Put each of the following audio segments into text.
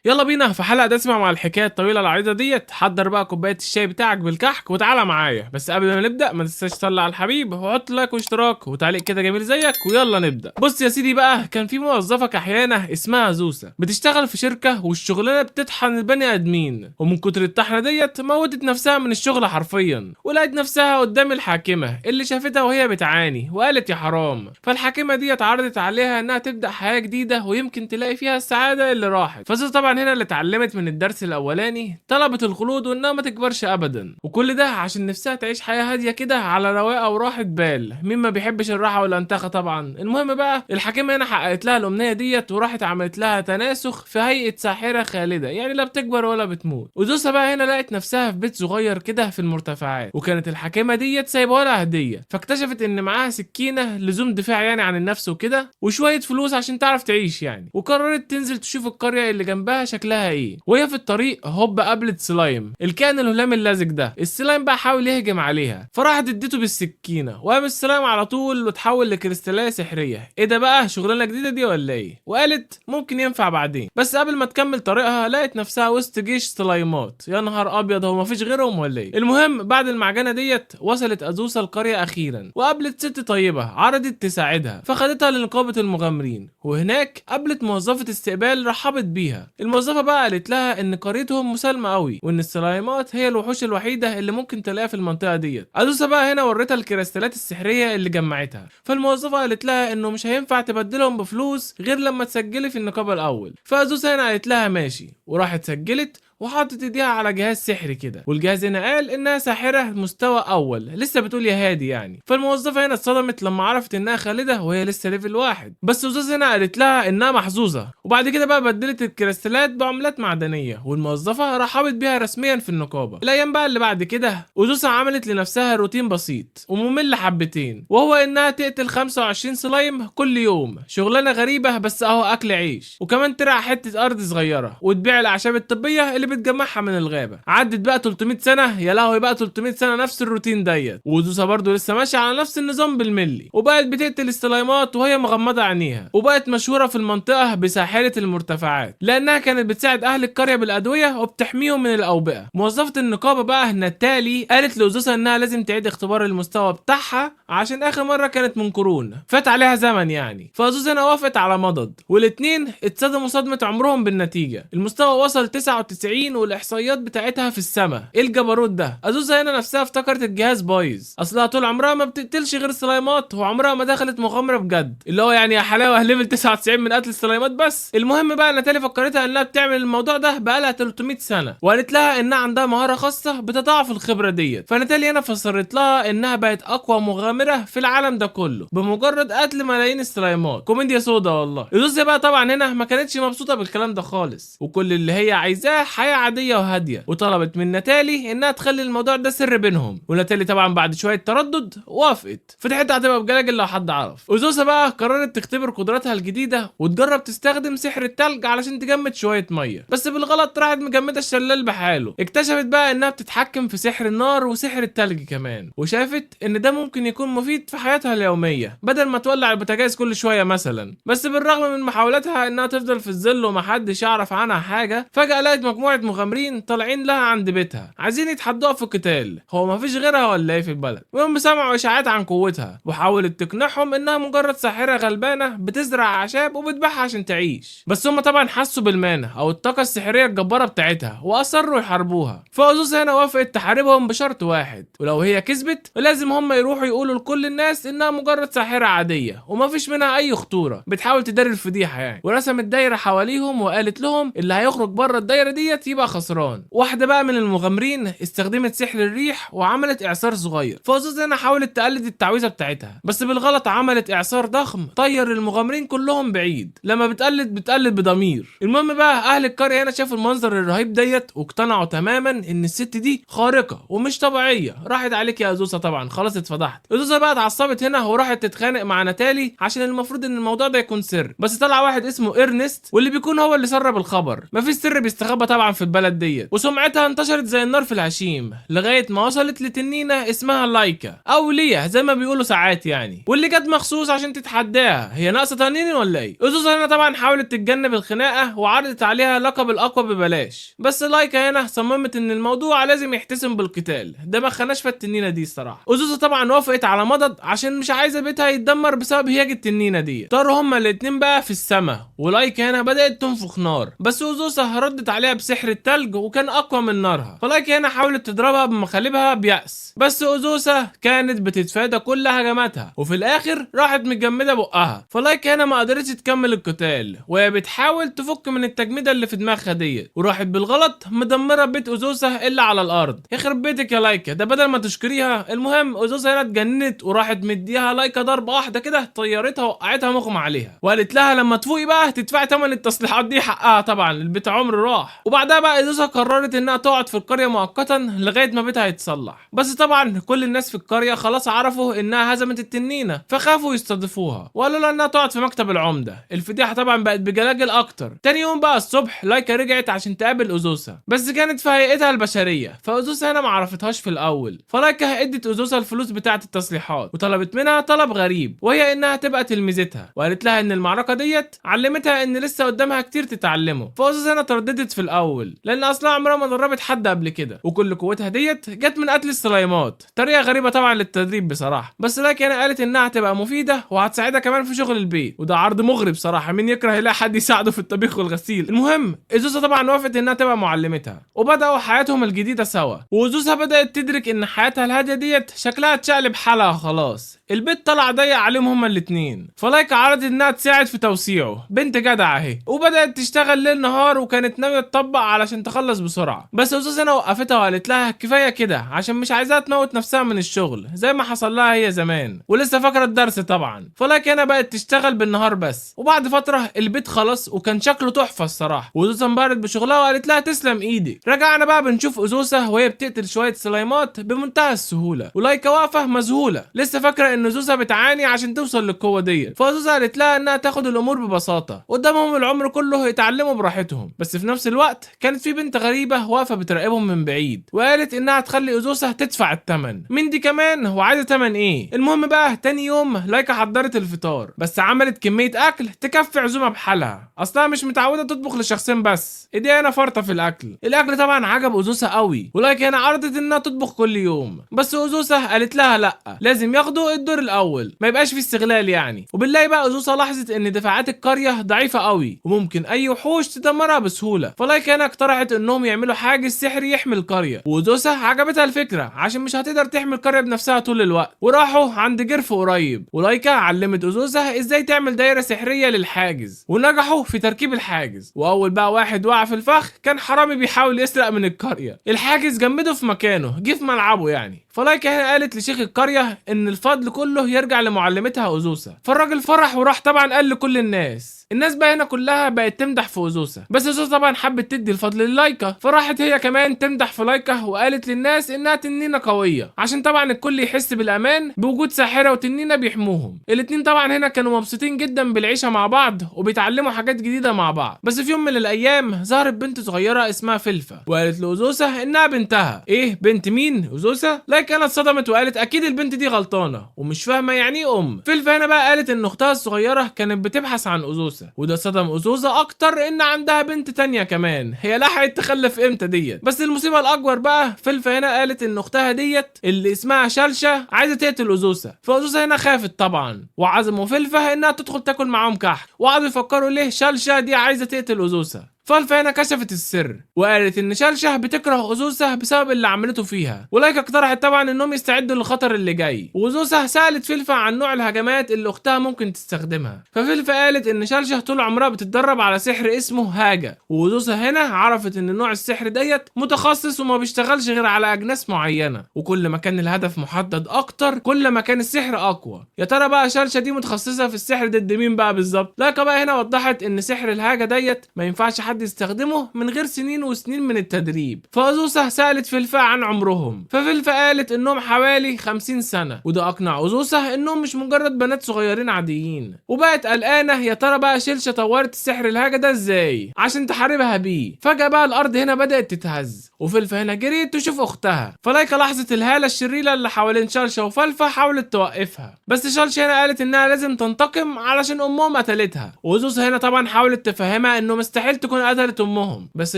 يلا بينا في حلقه دسمه مع الحكايه الطويله العريضه ديت. حضر بقى كوبايه الشاي بتاعك بالكحك وتعالى معايا، بس قبل ما نبدا ما تنساش تصلي على الحبيب وحط لايك واشتراك وتعليق كده جميل زيك، ويلا نبدا. بص يا سيدي بقى، كان في موظفه كحيانه اسمها زوسه بتشتغل في شركه، والشغلانه بتطحن البني ادمين، ومن كتر الطحنه ديت موتت نفسها من الشغل حرفيا، ولقت نفسها قدام الحاكمه اللي شافتها وهي بتعاني وقالت يا حرام. فالحاكمه ديت عرضت عليها انها تبدا حياه جديده ويمكن تلاقي فيها السعاده اللي راحت. فزوسه طبعا هنا اللي اتعلمت من الدرس الاولاني طلبت الخلود وانها ما تكبرش ابدا، وكل ده عشان نفسها تعيش حياه هاديه كده على رواقه وراحه بال. مين ما بيحبش الراحه والانتخه طبعا. المهم بقى الحكيمه هنا حققت لها الامنيه ديت، وراحت عملت لها تناسخ في هيئه ساحره خالده، يعني لا بتكبر ولا بتموت. وزوسه بقى هنا لقت نفسها في بيت صغير كده في المرتفعات، وكانت الحكيمه ديت سايبه لها هديه. فاكتشفت ان معاها سكينه لزوم دفاع يعني عن النفس وكده، وشويه فلوس عشان تعرف تعيش يعني. وقررت تنزل تشوف القريه اللي جنبها شكلها ايه. وهي في الطريق هوب قابلت سلايم، الكائن الهلامي اللزج ده. السلايم بقى حاول يهجم عليها، فراحت اديته بالسكينه، وقام السلايم على طول وتحول لكريستاليه سحريه. ايه ده بقى، شغلانه جديده دي ولا ايه؟ وقالت ممكن ينفع بعدين. بس قبل ما تكمل طريقها لقت نفسها وسط جيش سلايمات. يا نهار ابيض، هو مفيش غيرهم ولا ايه؟ المهم بعد المعجنه ديت وصلت ازوسا القريه اخيرا، وقابلت ست طيبه عرضت تساعدها، فخدتها لنقابه المغامرين. وهناك قابلت موظفه استقبال رحبت بيها. الموظفه بقى قالت لها ان قريتهم مسالمه قوي، وان السلايمات هي الوحوش الوحيده اللي ممكن تلاقيها في المنطقه ديت. ازوسا بقى هنا وريتها الكريستالات السحريه اللي جمعتها. فالموظفه قالت لها انه مش هينفع تبدلهم بفلوس غير لما تسجلي في النقابه الاول. فازوسا هنا قالت لها ماشي، وراحت سجلت وحطت ايديها على جهاز سحري كده، والجهاز هنا قال انها ساحره مستوى اول، لسه بتقول يا هادي يعني. فالموظفه هنا اتصدمت لما عرفت انها خالده وهي لسه ليفل 1. بس وزوز هنا قالت لها انها محظوظه، وبعد كده بقى بدلت الكريستالات بعملات معدنيه، والموظفه رحبت بيها رسميا في النقابه. الايام بقى اللي بعد كده وزوسة عملت لنفسها روتين بسيط وممل حبتين، وهو انها تقتل 25 سلايم كل يوم. شغلانه غريبه بس اهو اكل عيش. وكمان ترعى حته ارض صغيره وتبيع الاعشاب الطبيه اللي بتجمعها من الغابه. عدت بقى 300 سنه، يا لهوي بقى 300 سنه نفس الروتين ديت، وزوسة برضو لسه ماشيه على نفس النظام بالملي، وبقت بتقتل السلايمات وهي مغمضه عينيها. وبقت مشهوره في المنطقه بساحره المرتفعات لانها كانت بتساعد اهل القريه بالادويه وبتحميهم من الاوبئه. موظفه النقابه بقى ناتالي قالت لزوسة انها لازم تعيد اختبار المستوى بتاعها عشان اخر مره كانت من قرون فات عليها زمن يعني. فزوسة هنا وافقت على مضض، والاتنين اتصدموا صدمه عمرهم بالنتيجه. المستوى وصل 99 والاحصائيات بتاعتها في السماء. ايه الجبروت ده؟ ازوسا هنا نفسها افتكرت الجهاز بايظ، اصلها طول عمرها ما بتقتلش غير السلايمات، وعمرها ما دخلت مغامره بجد، اللي هو يعني يا حلاوه ليفل 99 من قتل السلايمات بس. المهم بقى ناتالي فكرتها انها بتعمل الموضوع ده بقالها 300 سنه، وقالت لها انها عندها مهاره خاصه بتضاعف الخبره ديت. فناتالي هنا فسرت لها انها بقت اقوى مغامره في العالم ده كله بمجرد قتل ملايين السلايمات. كوميديا سودا والله. ازوسا بقى طبعا هنا ما كانتش مبسوطه بالكلام ده خالص، وكل اللي هي عايزاه حياه عاديه وهاديه، وطلبت من ناتالي انها تخلي الموضوع ده سر بينهم. وناتالي طبعا بعد شويه تردد وافقت. فتحتها هتبقى بجلاجل لو حد عرف. وزوسا بقى قررت تختبر قدراتها الجديده وتجرب تستخدم سحر التلج علشان تجمد شويه ميه، بس بالغلط راحت مجمده الشلال بحاله. اكتشفت بقى انها بتتحكم في سحر النار وسحر التلج كمان، وشافت ان ده ممكن يكون مفيد في حياتها اليوميه بدل ما تولع البوتاجاز كل شويه مثلا. بس بالرغم من محاولاتها انها تفضل في الظل ومحدش يعرف عنها حاجه، فجاه لقت مجموعه مغامرين طالعين لها عند بيتها عايزين يتحدوها في قتال. هو مفيش غيرها ولا ايه في البلد؟ المهم سمعوا اشاعات عن قوتها، وحاولت تقنعهم انها مجرد ساحره غلبانه بتزرع اعشاب وبتبيعها عشان تعيش. بس هم طبعا حسوا بالمانع او الطاقه السحريه الجباره بتاعتها واصروا يحاربوها. فازوسا هنا وافقت تحاربهم بشرط واحد، ولو هي كسبت لازم هم يروحوا يقولوا لكل الناس انها مجرد ساحره عاديه ومفيش منها اي خطوره بتحاول تداري الفضيحه يعني. ورسمت دايره حواليهم وقالت لهم اللي هيخرج بره الدايره ديت يبقى خسران. واحده بقى من المغامرين استخدمت سحر الريح وعملت اعصار صغير. فازوسا هنا حاولت تقلد التعويذه بتاعتها، بس بالغلط عملت اعصار ضخم طير المغامرين كلهم بعيد. لما بتقلد بضمير. المهم بقى اهل القريه هنا شافوا المنظر الرهيب ديت واقتنعوا تماما ان الست دي خارقه ومش طبيعيه. راحت عليك يا ازوسا، طبعا خلاص اتفضحت. ازوسا بقى اتعصبت هنا وراحت تتخانق مع ناتالي عشان المفروض ان الموضوع ده يكون سر، بس طلع واحد اسمه ارنست واللي بيكون هو اللي سرب الخبر. مفيش سر بيستخبى طبعا في البلد ديت، وسمعتها انتشرت زي النار في الهشيم لغايه ما وصلت لتنينه اسمها لايكا او ليا زي ما بيقولوا ساعات يعني، واللي جت مخصوص عشان تتحداها. هي ناقصه تنين ولا ايه؟ أزوسة هنا طبعا حاولت تتجنب الخناقه وعرضت عليها لقب الاقوى ببلاش، بس لايكا هنا صممت ان الموضوع لازم يحتسم بالقتال. ده ما خناش في التنينه دي الصراحه. أزوسة طبعا وافقت على مضض عشان مش عايزه بيتها يتدمر بسبب هياج التنينه دي. طاروا هما الاتنين بقى في السماء، ولايكا هنا بدات تنفخ نار، بس أزوسة ردت عليها بسحر التلج وكان اقوى من نارها. فلايكا هنا حاولت تضربها بمخالبها بيأس، بس أزوسة كانت بتتفادى كل هجماتها وفي الاخر راحت متجمده بقها. فلايكا هنا ما قدرتش تكمل القتال وهي بتحاول تفك من التجميده اللي في دماغها ديت، وراحت بالغلط مدمره بيت أزوسة اللي على الارض. يخرب بيتك يا لايكا، ده بدل ما تشكريها. المهم أزوسة هنا اتجننت وراحت مديها لايكا ضربه واحده كده طيرتها وقعتها مغمى عليها، وقالت لها لما تفوقي بقى تدفعي ثمن التصليحات دي حقها. طبعا البيت عمر راح. وبعدها بقى أزوسة قررت انها تقعد في القريه مؤقتا لغايه ما بيتها يتصلح، بس طبعا كل الناس في القريه خلاص عرفوا انها هزمت التنينه فخافوا يستضيفوها وقالوا لها انها تقعد في مكتب العمده. الفضيحه طبعا بقت بجلاجل اكتر. تاني يوم بقى الصبح لايكا رجعت عشان تقابل أزوسة، بس كانت في هيئتها البشريه، فأزوسة هنا ما عرفتهاش في الاول. فلايكا ادت أزوسة الفلوس بتاعه التصليحات وطلبت منها طلب غريب، وهي انها تبقى تلميذتها، وقالت لها ان المعركه ديت علمتها ان لسه قدامها كتير تتعلمه. فأزوسة هنا ترددت في الاول لان اصلا عمرها ما دربت حد قبل كده، وكل قوتها ديت جت من قتل السلايمات. طريقه غريبه طبعا للتدريب بصراحه، بس لايكا هنا قالت انها هتبقى مفيده وهتساعدها كمان في شغل البيت، وده عرض مغري بصراحه. مين يكره يلاقي حد يساعده في الطبيخ والغسيل؟ المهم أزوسة طبعا وافقت انها تبقى معلمتها وبداوا حياتهم الجديده سوا. وأزوسة بدات تدرك ان حياتها الهاديه ديت شكلها اتشقلب حالها خلاص. البيت طلع ضيق عليهم هما الاتنين، فلايكا عرضت انها تساعد في توسيعه. بنت جدعه اهي، وبدات تشتغل ليل نهار وكانت ناويه تطبق علشان تخلص بسرعه. بس أزوسة هنا وقفتها وقالت لها كفايه كده عشان مش عايزاها تموت نفسها من الشغل زي ما حصل لها هي زمان، ولسه فاكره الدرس طبعا. فلايكا هنا بقت تشتغل بالنهار بس. وبعد فتره البيت خلص وكان شكله تحفه الصراحه، وأزوسة انبهرت بشغلها وقالت لها تسلم ايدك. رجعنا بقى بنشوف أزوسة وهي بتقتل شويه سلايمات بمنتهى السهوله، ولايكا واقفه مذهوله لسه فاكره ان أزوسة بتعاني عشان توصل للقوه ديت. فأزوسة قالت لها انها تاخد الامور ببساطه، قدامهم العمر كله يتعلموا براحتهم. بس في نفس الوقت كانت في بنت غريبه واقفه بتراقبهم من بعيد، وقالت انها تخلي أزوسة تدفع الثمن. من دي كمان وعايزه ثمن ايه؟ المهم بقى تاني يوم لايكا حضرت الفطار، بس عملت كميه اكل تكفي عزومه بحالها. اصلا مش متعوده تطبخ لشخصين بس، ايديها انا فرطه في الاكل. الاكل طبعا عجب أزوسة قوي، ولايكا هنا عرضت انها تطبخ كل يوم، بس أزوسة قالت لها لا، لازم ياخدوا الدور الاول ما يبقاش في استغلال يعني. وبالله بقى أزوسة لاحظت ان دفاعات القريه ضعيفه قوي وممكن اي وحوش تدمرها بسهوله. فلايكا هنا اقترحت انهم يعملوا حاجز سحري يحمي القريه، وأزوسة عجبتها الفكره عشان مش هتقدر تحمي القريه بنفسها طول الوقت. وراحوا عند جرف قريب، ولايكا علمت أزوسة ازاي تعمل دايره سحريه للحاجز، ونجحوا في تركيب الحاجز. واول بقى واحد وقع في الفخ كان حرامي بيحاول يسرق من القريه. الحاجز جمده في مكانه، جه في ملعبه يعني. فلايكا هنا قالت لشيخ القريه ان الفضل كله يرجع لمعلمتها أزوسة. فالراجل فرح وراح طبعا قال لكل الناس بقى هنا كلها بقت تمدح في أزوسة، بس أزوسة طبعا حبت تدي الفضل للايكا، فراحت هي كمان تمدح في لايكا وقالت للناس انها تنينه قويه عشان طبعا الكل يحس بالامان بوجود ساحره وتنينه بيحموهم. الاتنين طبعا هنا كانوا مبسوطين جدا بالعيشه مع بعض وبيتعلموا حاجات جديده مع بعض. بس في يوم من الايام ظهرت بنت صغيره اسمها فلفة، وقالت لأزوسة انها بنتها. ايه بنت مين؟ أزوسة؟ لايكا انا اتصدمت وقالت اكيد البنت دي غلطانه ومش فاهمه يعني ايه ام. فلفة هنا بقى قالت ان اختها الصغيره كانت بتبحث عن أزوسة، وده صدم أزوسة اكتر ان عندها بنت تانية كمان. هي لحقت تخلف امتى ديت؟ بس المصيبه الاكبر بقى فلفة هنا قالت ان اختها ديت اللي اسمها شلشة عايزه تقتل أزوسة. فأزوسة هنا خافت طبعا، وعزموا فلفة انها تدخل تاكل معاهم كحك، وقعدوا يفكروا ليه شلشة دي عايزه تقتل أزوسة. فلفة هنا كشفت السر وقالت ان شلشة بتكره أزوسة بسبب اللي عملته فيها، ولايكا اقترحت طبعا انهم يستعدوا للخطر اللي جاي. وأزوسة سألت فلفة عن نوع الهجمات اللي اختها ممكن تستخدمها، ففلفة قالت ان شلشة طول عمرها بتتدرب على سحر اسمه هاجة. وأزوسة هنا عرفت ان نوع السحر ديت متخصص وما بيشتغلش غير على اجناس معينة، وكل ما كان الهدف محدد اكتر كل ما كان السحر اقوى. يا ترى بقى شلشة دي متخصصة في السحر ضد مين بقى بالظبط؟ لايكا بقى هنا وضحت ان سحر الهاجة ديت ما ينفعش حد حد يستخدمه من غير سنين وسنين من التدريب. فأزوسة سألت فلفا عن عمرهم، ففلفا قالت انهم حوالي 50 سنة، وده اقنع أزوسة انهم مش مجرد بنات صغيرين عاديين. وبقت قلقانة يا ترى بقى شلشة طورت السحر الهاجة ده ازاي عشان تحاربها بيه. فجأة بقى الارض هنا بدأت تتهز، وفلفا هنا جريت تشوف اختها. فلايكا لاحظت الهالة الشريرة اللي حوالين شلشة وفلفا، حاولت توقفها، بس شلشة هنا قالت انها لازم تنتقم علشان امهم قتلتها. وأزوسة هنا طبعا حاولت تفهمها انه مستحيل تكون قتلت امهم، بس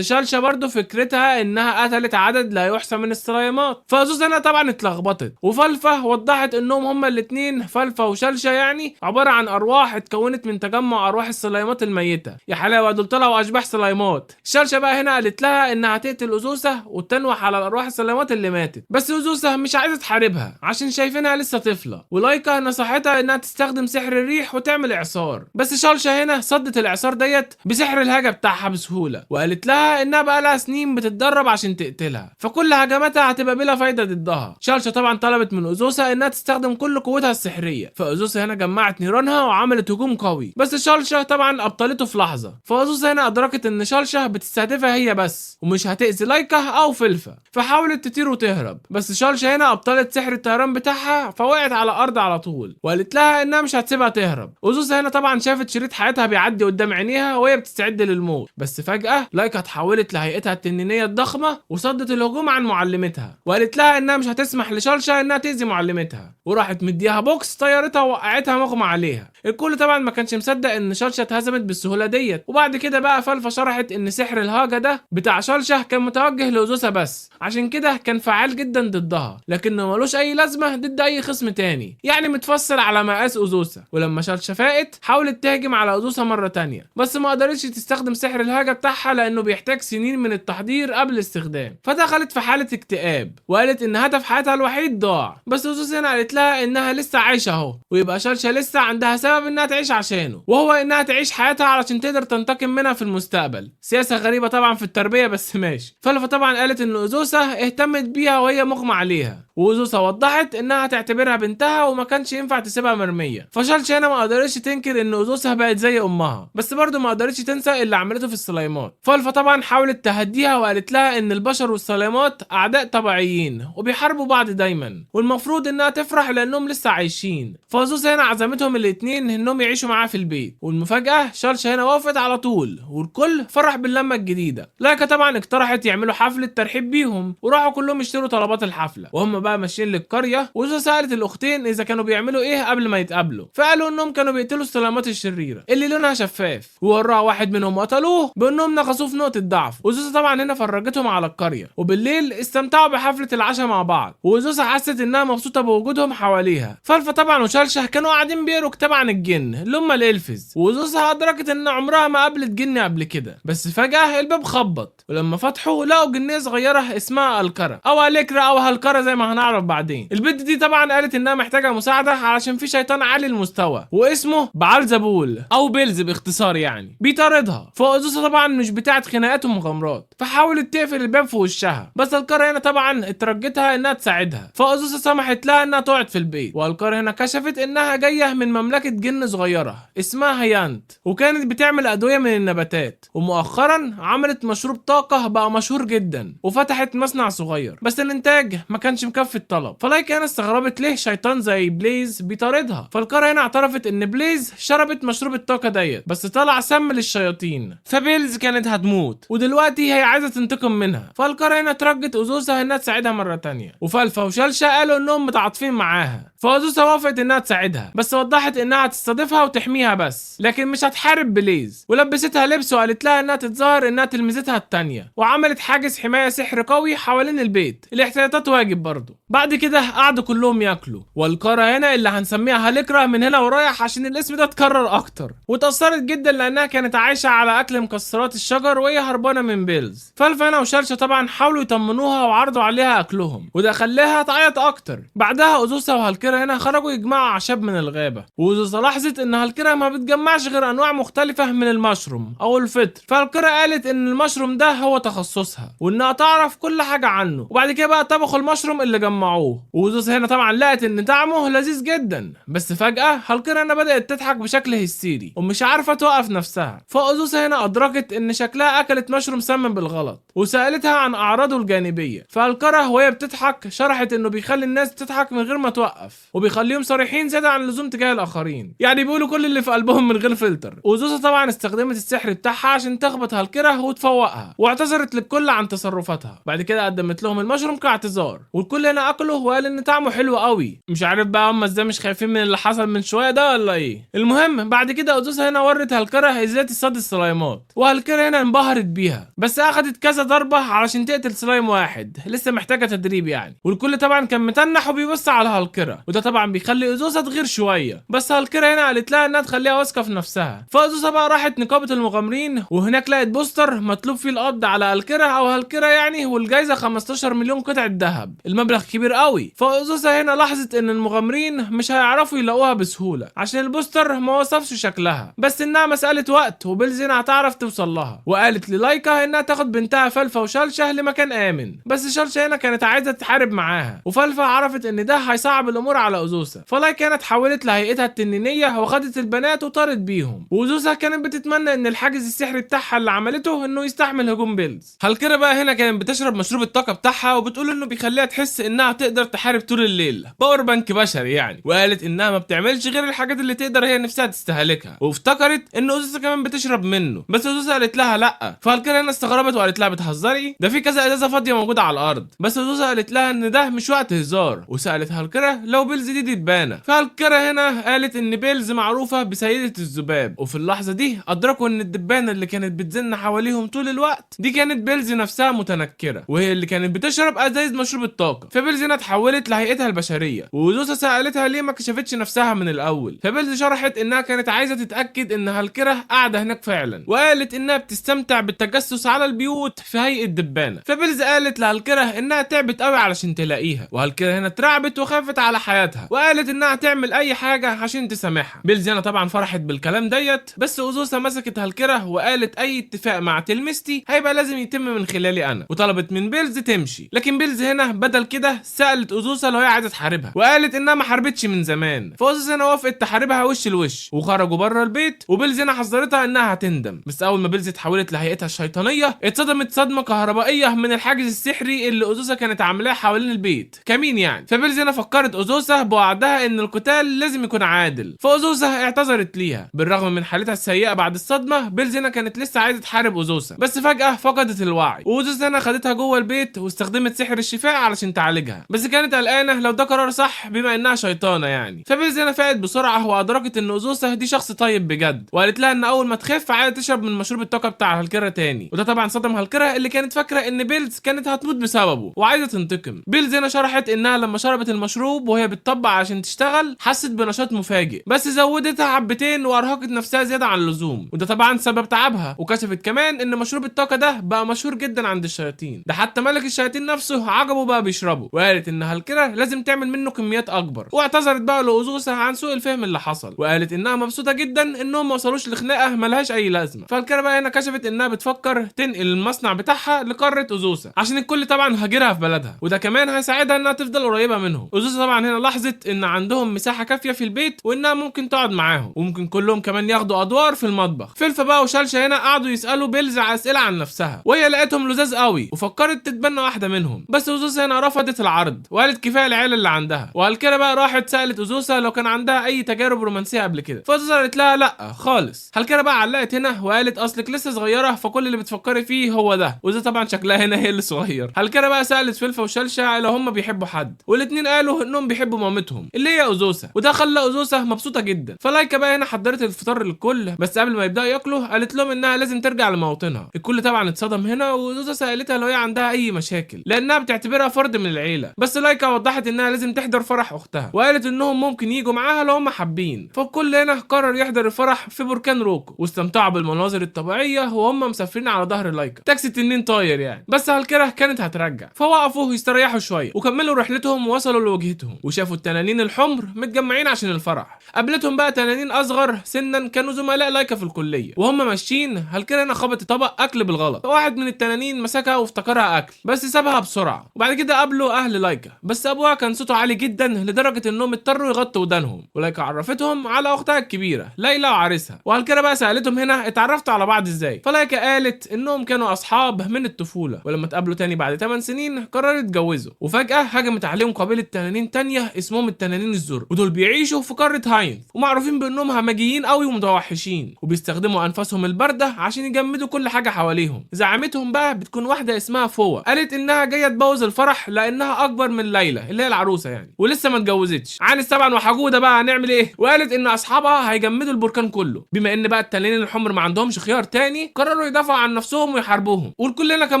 شلشة برضه فكرتها انها قتلت عدد لا يحصى من السلايمات. فأزوسة هنا طبعا اتلخبطت، وفلفا وضحت انهم هما الاتنين فلفا وشلشة يعني عبارة عن ارواح اتكونت من تجمع ارواح السلايمات الميتة. يا حلاوة، دول طلعوا اشباح سلايمات. شلشة بقى هنا قالت لها انها تقتل أزوسة وتنوح على الارواح السلايمات اللي ماتت، بس أزوسة مش عايزة تحاربها عشان شايفينها لسه طفلة. ولايكا نصحتها انها تستخدم سحر الريح وتعمل اعصار، بس شلشة هنا صدت الاعصار ديت بسحر الهجة بتاعها بسهولة، وقالت لها انها بقى لها سنين بتتدرب عشان تقتلها، فكل هجماتها هتبقى بلا فايدة ضدها. شلشة طبعا طلبت من أزوسة انها تستخدم كل قوتها السحرية، فأزوسة هنا جمعت نيرانها وعملت هجوم قوي، بس شلشة طبعا ابطلته في لحظة. فأزوسة هنا ادركت ان شلشة بتستهدفها هي بس، ومش هتأذي لايكا او فلفا، فحاولت تطير وتهرب، بس شلشة هنا ابطلت سحر الطيران بتاعها فوقعت على الارض على طول، وقالت لها انها مش هتسيبها تهرب. أزوسة هنا طبعا شافت شريط حياتها بيعدي قدام عينيها وهي بتستعد للموت، بس فجأة لايكا اتحولت لهيئتها التنينية الضخمة وصدت الهجوم عن معلمتها، وقالت لها انها مش هتسمح لشلشة انها تأذي معلمتها، وراحت مديها بوكس طيرتها ووقعتها مغمى عليها. الكل طبعا ما كانش مصدق ان شلشة اتهزمت بالسهولة ديت. وبعد كده بقى فلفا شرحت ان سحر الهاجة ده بتاع شلشة كان متوجه لأزوسة بس، عشان كده كان فعال جدا ضدها، لكنه ملوش اي لازمة ضد اي خصم تاني، يعني متفصل على مقاس أزوسة. ولما شلشة فاقت حاولت تهجم على أزوسة مرة تانية، بس ما قدرتش تستخدم سحر الهاجة بتاعها لانه بيحتاج سنين من التحضير قبل الاستخدام، فدخلت في حالة اكتئاب وقالت ان هدف حياتها الوحيد ضاع. بس أزوسة هنا قالت لها انها لسه عايشة اهو، ويبقى شلشة لسه عندها سبب انها تعيش عشانه، وهو انها تعيش حياتها علشان تقدر تنتقم منها في المستقبل. سياسة غريبة طبعا في التربية بس ماشي. فلفا طبعا قالت ان أزوسة اهتمت بيها وهي مغمى عليها، وأزوسة وضحت انها تعتبرها بنتها وما كانش ينفع تسيبها مرمية. فشلشة هنا ما قدرتش تنكر ان أزوسة بقت زي امها، بس برضه ما قدرتش تنسى اللي عملته في السلايمات. فلفا طبعا حاولت تهديها وقالت لها ان البشر والسلايمات اعداء طبيعيين وبيحاربوا بعض دايما، والمفروض انها تفرح لانهم لسه عايشين. فأزوسة هنا عزمتهم الاتنين انهم يعيشوا معاها في البيت، والمفاجأة شلشة هنا وافقت على طول، والكل فرح باللمة الجديدة. لايكا طبعا اقترحت يعملوا حفلة ترحيب بيهم، وراحوا كلهم يشتروا طلبات الحفلة. وهم بقى ماشيين للقرية، وأزوسة سألت الاختين اذا كانوا بيعملوا ايه قبل ما يتقابلوا، فقالوا انهم كانوا بيقتلوا السلايمات الشريرة اللي لونها شفاف، ووراها واحد منهم قتلوه بانهم نقصوه في نقطة ضعف. وأزوسة طبعا هنا فرجتهم على القرية، وبالليل استمتعوا بحفلة العشاء مع بعض، وأزوسة حست انها مبسوطة بوجودهم حواليها. فلفا طبعا وشلشة كانوا قاعدين بيقروا كتاب عن الجن اللي هم الالفز، وأزوسة ادركت ان عمرها ما قابلت جن قبل كده. بس فجأة الباب خبط، ولما فتحوا لقوا جنية صغيرة اسمها الكرة او الكرا او هالكرة زي ما هنعرف بعدين. البنت دي طبعا قالت انها محتاجة مساعدة علشان في شيطان عالي المستوى واسمه بعلزبول او بيلز باختصار يعني بيطاردها. فأزوسة طبعا مش بتاعت خناقات ومغامرات، فحاولت تقفل الباب في وشها، بس الكرة هنا طبعا اترجتها انها تساعدها. فأزوسة سمحت لها انها تقعد في البيت، والكرة هنا كشفت انها جاية من مملكة جن صغيرة اسمها هيانت، وكانت بتعمل ادوية من النباتات، ومؤخرا عملت مشروب طاقة بقى مشهور جدا، وفتحت مصنع صغير، بس الانتاج ما كانش مكفي الطلب. فلايكا هنا استغربت ليه شيطان زي بليز بيطاردها. فالكرة هنا اعترفت ان بليز شربت مشروب الطاقة ديت بس طلع سم للشياطين، فبيلز كانت هتموت ودلوقتي هي عايزة تنتقم منها. فالكرة هنا ترجت أزوسة انها تساعدها مرة تانية، وفلفا وشلشة قالوا انهم متعاطفين معاها. فأزوسة وافقت انها تساعدها، بس وضحت انها هتستضيفها وتحميها بس، لكن مش هتحارب بليز. ولبستها لبس وقالت لها انها تتظاهر انها تلمذتها التانية، وعملت حاجز حماية سحر قوي حوالين البيت، الاحتياطات واجب برضه. بعد كده قعدوا كلهم ياكلوا، والكرة هنا اللي هنسميها هالكرة من هنا ورايح عشان الاسم ده اتكرر اكتر، واتأثرت جدا لانها كانت عايشة على اكل مكسرات الشجر وهي هربانة من بيلز. فلفا هنا وشلشة طبعا حاولوا يطمنوها وعرضوا عليها اكلهم، وده خلاها تعيط اكتر. بعدها أزوسة وهالكرة هنا خرجوا يجمعوا اعشاب من الغابة، وأزوسة اوزوسا لاحظت ان هالكرة ما بتجمعش غير انواع مختلفة من المشروم او الفطر، فهالكرة قالت ان المشروم ده هو تخصصها وانها تعرف كل حاجة عنه. وبعد كده بقى طبخوا المشروم اللي جمعوه، واوزوسا هنا طبعا لقت ان طعمه لذيذ جدا. بس فجأة هالكرة هنا بدأت تضحك بشكل هستيري ومش عارفة توقف نفسها، فاوزوسا هنا ادركت ان شكلها اكلت مشروم سم بالغلط وسألتها عن اعراضه الجانبية. فهالكرة وهي بتضحك شرحت انه بيخلي الناس تضحك من غير ما توقف وبيخليهم صريحين زيادة عن اللزوم تجاه الاخرين، يعني بيقولوا كل اللي في قلبهم من غير فلتر. اوزوسا طبعا استخدمت السحر بتاعها عشان تخبط هالكرة وتفوقها، واعتذرت للكل عن تصرفاتها. بعد كده قدمت لهم المشروم كاعتذار، والكل هنا اكله وقال ان طعمه حلو قوي. مش عارف بقى هم ازاي مش خايفين من اللي حصل من شويه ده ولا ايه. المهم بعد كده اوزوسا هنا ورت هالكرة ازاي تصطاد السلايمات، وهالكرة هنا انبهرت بيها، بس اخدت كذا ضربه علشان تقتل سلايم واحد لسه محتاجه تدريب يعني. والكل طبعا كان متنح وبيبص على هالكرة، وده طبعا بيخلي اوزوسا تغير شويه. بس هالكرة هنا قالت لها انها تخليها واثقه في نفسها. فاوزوسا بقى راحت نقابه المغامرين، وهناك لقت بوستر مطلوب فيه القبض على هالكرة او هالكرة يعني، والجايزه 15 مليون قطعه ذهب، المبلغ كبير قوي. فاوزوسا هنا لاحظت ان المغامرين مش هيعرفوا يلاقوها بسهوله عشان البوستر ما وصفش شكلها، بس انها مساله وقت وبيلز هنا هتعرف توصل لها. وقالت للايكا انها تاخد بنتها فلفة وشلشة لمكان امن، بس شلشة هنا كانت عايزه تحارب معاها، وفلفة عرفت ان ده هيصعب الامور على اوزوسا. فلايكا هنا اتحولت لهيئتها التنينيه وخدت البنات وطارت بيهم. واوزوسا كانت بتتمنى ان الحاجز السحري بتاعها اللي عملته انه يستحمل هجوم بيلز. هالكرة بقى هنا كانت بتشرب مشروب الطاقه بتاعها، وبتقول انه بيخليها تحس انها تقدر تحارب طول الليل، باور بانك بشري يعني. وقالت انها ما بتعملش غير الحاجات اللي تقدر هي نفسها تستهلكها، وافتكرت ان اوزوسا كمان بتشرب منه، بس اوزوسا قالت لها لا. فهالكرة هنا استغربت وقالت لها بتهزري؟ ده في كذا ازازه فاضيه موجوده على الارض. بس اوزوسا قالت لها ان ده مش وقت هزار، وسالت هالكرة لو بيلز دي دبانه. فهالكرة هنا قالت ان بيلز معروفه بسيده الذباب، وفي اللحظه دي ادركوا ان الدبانه اللي كانت بتزن حواليهم طول الوقت دي كانت بيلز نفسها متنكره، وهي اللي كانت بتشرب ازايز مشروب الطاقه. فبيلز هنا اتحولت لهيئتها البشريه، واوزوسا سالتها ليه ما كشفتش نفسها من الاول. فبيلز شرحت انها كانت عايزه تتاكد ان هالكرة قاعده هناك فعلا، وقالت انها بتستمتع بالتجسس على البيوت في هيئه دبانه. فبيلز قالت لهالكرة انها تعبت قوي علشان تلاقيها، وهالكرة هنا اترعبت وخافت على حياتها، وقالت انها تعمل اي حاجه عشان تسامحها. بيلز هنا طبعا فرحت بالكلام ديت، بس اوزوسا مسكت هالكرة وقالت اي اتفاق مع تلمستي هيبقى لازم يتم من خلالي انا، وطلبت من بيلز تمشي. لكن بيلز هنا بدل كده سالت اوزوسا لو هي عايزه تحاربها، وقالت انها ما حاربتش من زمان. فاوزوسا هنا وافقت تحاربها وش لوش، وخرجوا بره البيت، وبيلز هنا حذرتها انها هتندم. بس اول ما بيلز اتحولت لهيئتها الشيطانيه اتصدمت صدمه كهربائيه من الحاجز السحري اللي اوزوسا كانت عاملاه حوالين البيت كمين يعني. فبيلز هنا فكرت اوزوسا بوعدها ان القتال لازم يكون عادل، فاوزوسا اعتذرت ليها. بالرغم من حالتها السيئه بعد الصدمه، بيلز هنا كانت لسه عايزه تحارب اوزوسا، بس فجاه فقدت الوعي، واوزوسا هنا خدتها جوه البيت واستخدمت سحر الشفاء علشان تعالجها، بس كانت قلقانه لو ده قرار صح بما انها شيطانه يعني. فبيلز هنا فاقت بسرعه وادركت ان اوزوسا دي شخص طيب بجد، وقالت لها ان اول ما تخف عايزه تشرب من مشروب الطاقه بتاع هالكرة تاني. وده طبعا صدم هالكرة اللي كانت فاكره ان بيلز كانت هتموت بسببه وعايزه تنتقم. بيلز هنا شرحت انها لما شربت المشروب وهي بتطبق عشان تشتغل حست بنشاط مفاجئ، بس زودتها حبتين وارهقت نفسها زياده عن اللزوم، وده طبعا سبب تعبها. وكشفت كمان ان مشروب الطاقه ده بقى مشهور جدا عند الشياطين، ده حتى ملك الشياطين نفسه عجبه بقى بيشربه. وقالت ان هالكرة لازم تعمل منه كميات اكبر، واعتذرت بقى لاوزوسا عن سوء الفهم اللي حصل، وقالت انها مبسوطه جدا انهم ما وصلوش لخناقه ملهاش اي لازمه. فالكرة بقى هنا كشفت انها بتفكر تنقل المصنع بتاعها لقاره اوزوسا عشان الكل طبعا هاجرها في بلدها، وده كمان هيساعدها انها تفضل قريبه منهم. اوزوسا طبعا هنا لاحظت ان عندهم مساحه كافيه في البيت وانها ممكن تقعد معاهم، وممكن كلهم كمان ياخدوا ادوار في المطبخ. فلفة بقى وشلشة هنا قعدوا يسالوا بيلز على اسئله عن نفسها، وهي لقيتهم لذاذ قوي وفكرت تتبنى واحده منهم، بس اوزوسا هنا رفضت العرض وقالت كفايه العيله اللي عندها. وهالكرة بقى راحت سالت اوزوسا لو كان عندها اي تجارب رومانسيه قبل كده، فاوزوسا قالت لها لا خالص. هالكرة بقى علقت هنا وقالت اصلك لسه صغيره فكل اللي بتفكري فيه هو ده، وده طبعا شكلها هنا هي اللي صغير. هالكرة بقى سالت فلفة وشلشة لو هم بيحبوا حد، والاثنين قالوا انهم بيحبوا مامتهم اللي هي اوزوسا، وده خلى اوزوسا مبسوطه جدا. فلايكا بقى هنا حضرت الفطار للكل، بس قبل ما يبداوا ياكلوا قالت لهم انها لازم ترجع لموطنها. الكل طبعا اتصدم هنا، واوزوسا سالتها لو هي عندها اي مشاكل لانها بتعتبرها فرد من العيله، بس لايكا وضحت انها لازم تحضر فرح اختها، وقالت انهم ممكن يجوا معاها لو هم حابين. فالكل هنا قرر يحضر الفرح في بركان روكو، واستمتعوا بالمناظر الطبيعيه وهم مسافرين على ظهر لايكا تاكسي تنين طاير يعني. بس هالكرة كانت هترجع، فوقفوا يستريحوا شويه وكملوا رحلتهم ووصلوا لوجهتهم، وشافوا التنانين الحمر متجمعين عشان الفرح. قابلتهم بقى تنانين اصغر سنا كانوا زملاء لايكا في الكليه، وهم ماشيين هالكيرا هنا خبطت طبق اكل بالغلط، واحد من التنانين مسكها وافتكرها اكل بس سابها بسرعه. وبعد كده قابلوا اهل لايكا، بس ابوها كان صوته عالي جدا لدرجه انهم اضطروا يغطوا ودانهم، ولايكا عرفتهم على اختها الكبيره ليلى وعريسها. وهالكيرا بقى سالتهم هنا اتعرفتوا على بعض ازاي، فلايكا قالت انهم كانوا اصحاب من الطفوله، ولما اتقابلوا تاني بعد 8 سنين قرروا يتجوزوا. وفجاه هجمت عليهم قبيله تنانين تانيه اسمهم التنانين الزرق، ودول بيعيشوا في قاره هاينز، ومعروفين بانهم همجيين قوي ومتوحشين، وبيستخدموا انفاسهم البارده عشان يجمدوا كل حاجه حواليهم. زعمتهم بقى بتكون واحده اسمها فوا، قالت انها جايه تبوظ الفرح لانها اكبر من ليلى اللي هي العروسه يعني، ولسه ما اتجوزتش. عانس طبعا وحجوده بقى هنعمل ايه، وقالت ان اصحابها هيجمدوا البركان كله. بما ان بقى التنانين الحمر ما عندهمش خيار تاني، قرروا يدافعوا عن نفسهم ويحاربوهم، والكل هنا كان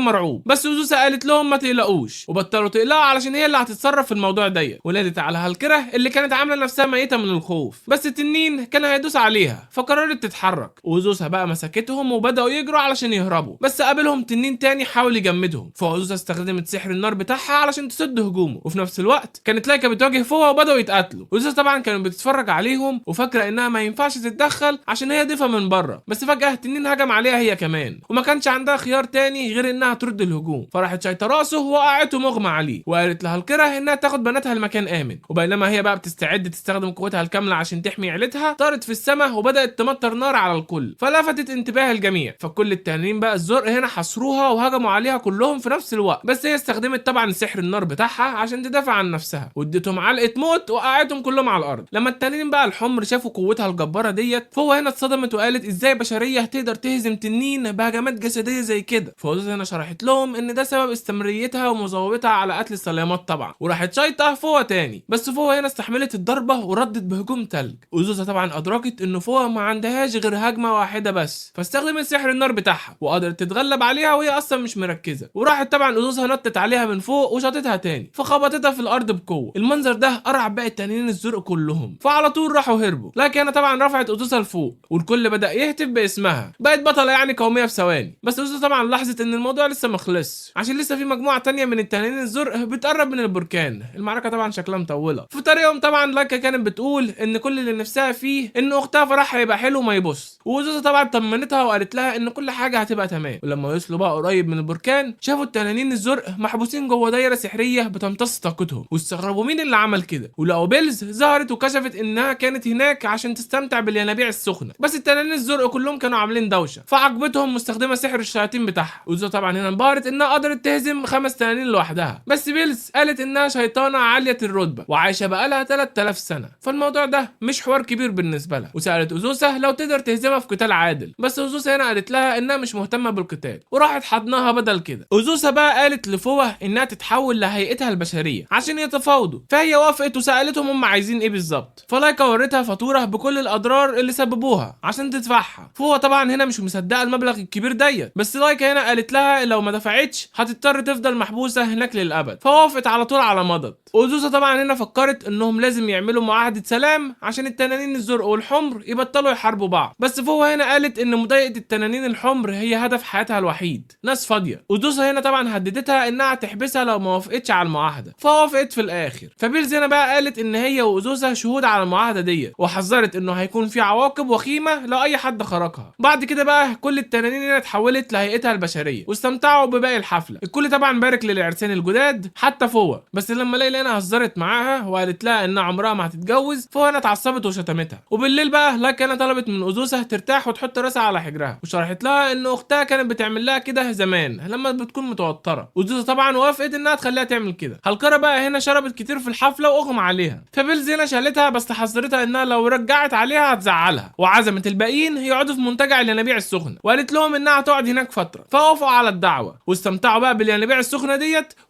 مرعوب. بس اوزوسا قالت لهم ما تقلقوش، وبطلوا تقلقوا علشان هي اللي هتتصرف في الموضوع ده، ونادت على هالكره اللي كانت عامله نفسها ميته من الخوف. بس التنين كان هيدوس عليها فقررت تتحرك، واوزوسا بقى مسكتهم وبداوا يجروا علشان يهربوا، بس قابلهم تنين تاني حاول يجمدهم، فاوزوسا استخدمت سحر النار بتاعها علشان تسد هجومه. وفي نفس الوقت كانت لايكا بتواجه فوا وبداوا يتقاتلوا. اوزوسا طبعا كانت بتتفرج عليهم وفاكره انها ما ينفعش تتدخل عشان هي ضيفه من بره، بس فجاه التنين هجم عليها هي كمان، وما كانش عندها خيار تاني غير انها ترد الهجوم، فراحت شايطه راسه ووقعته مغمى عليه، وقالت لها الكره انها تاخد بناتها لمكان امن. وبينما هي بقى بتستعد تستخدم قوتها الكامله عشان تحمي عيلتها، طارت في السماء وبدات تمطر نار على الكل، فلفتت انتباه الجميع. فكل التنانين بقى الزرق هنا حصروها وهجموا عليها كلهم في نفس الوقت، بس هي استخدمت طبعا سحر النار بتاعها عشان تدافع عن نفسها، واديتهم علقه موت وقعتهم كلهم على الارض. لما التنانين بقى الحمر شافوا قوتها الجباره فهو هنا اتصدمت وقالت ازاي بشريه تقدر تهزم تنين بهجمات جسديه زي كده. فوزوسا هنا شرحت لهم ان ده سبب استمراريتها ومصوبتها على قتل الصليمات طبعا، وراحت شايطه فوا تاني، بس فوا هنا استحملت الضربه وردت بهجوم تلج. اوزوسا طبعا ادركت ان فوا ما عندهاش غير هجمه واحده بس، فاستخدمت سحر النار بتاعها وقدرت تتغلب عليها وهي اصلا مش مركزه، وراحت طبعا اوزوسا نطت عليها من فوق وشاطتها تاني فخبطتها في الارض بقوه. المنظر ده ارعب باقي التنانين الزرق كلهم، فعلى طول راحوا هربوا. لكن انا طبعا رفعت اوزوسا لفوق والكل بدا يهتف باسمها، بقت بطله يعني قوميه في ثواني. بس اوزوسا طبعا لاحظت ان الموضوع لسه ما خلصش عشان لسه في مجموعه تانية من التنانين الزرق بتقرب من البركان. المعركه طبعا شكلها مطوله. في طريقهم طبعا لايكا كانت بتقول ان كل اللي نفسها فيه ان اختها فرحها يبقى حلو وما يبص، واوزوسا طبعا طمنتها وقالت لها ان كل حاجه هتبقى تمام. ولما وصلوا بقى قريب من البركان شافوا التنانين الزرق محبوسين جوه دايره سحريه بتمتص طاقتهم، واستغربوا مين اللي عمل كده، ولقوا بيلز ظهرت وكشفت انها كانت هناك عشان تستمتع بالينابيع السخنه. بس التنانين الزرق كلهم كانوا عاملين دوشه، فعجبتهم مستخدمه سحر الشياطين بتاعها. اوزوسا طبعا هنا انبهرت انها قدرت تهزم 5 تنانين لوحدها، بس بيلز قالت انها شيطانه عاليه الرتبه وعايشه بقالها 3000 سنه، فالموضوع ده مش حوار كبير بالنسبه لها. وسالت اوزوسا لو تقدر تهزمها في قتال عادل، بس اوزوسا هنا قالت لها انها مش مهتمه بالقتال وراحت حضناها بدل كده. اوزوسا بقى قالت لفوا انها تتحول لهيئتها البشريه عشان يتفاوضوا، فهي وافقت وسالتهم هم عايزين ايه بالظبط. فلايكا ورتها فاتوره بكل الاضرار اللي سببوها عشان تدفعها. فوا طبعا هنا مش مصدقه المبلغ الكبير بس لايكا هنا قالت لها لو ما دفعتش هتضطر تفضل محبوسه هناك للابد، فوافقت على طول على مضض. اوزوسا طبعا هنا فكرت انهم لازم يعملوا معاهده سلام عشان التنانين الزرق والحمر يبطلوا يحاربوا بعض، بس فوا هنا قالت ان مضايقه التنانين الحمر هي هدف حياتها الوحيد، ناس فاضيه. اوزوسا هنا طبعا هددتها انها تحبسها لو ما وافقتش على المعاهده، فوافقت في الاخر. فبيلز هنا بقى قالت ان هي واوزوسا شهود على المعاهده وحذرت انه هيكون في عواقب وخيمه لو اي حد خرقها. بعد كده بقى كل التنانين هنا اتحولت لهيئتها البشريه واستمتعوا بباقي الحفله. الكل طبعا بارك للعرسان الجداد حتى فوا، بس لما ليلى هنا هزرت معاها وقالت لها ان عمرها ما هتتجوز، فوا هنا اتعصبت وشتمتها. وبالليل بقى لايكا هنا طلبت من اوزوسا ترتاح وتحط راسها على حجرها، وشرحت لها ان اختها كانت بتعمل لها كده زمان لما بتكون متوتره. اوزوسا طبعا وافقت انها تخليها تعمل كده. هالكره بقى هنا شربت كتير في الحفله واغمى عليها، فبيلز هنا شالتها بس حذرتها انها لو رجعت عليها هتزعلها، وعزمت الباقيين يقعدوا في منتجع الينابيع السخنه، وقالت لهم انها هتقعد هناك فتره، فوافقوا على الدعوه واستمتعوا بقى بالينابيع السخنه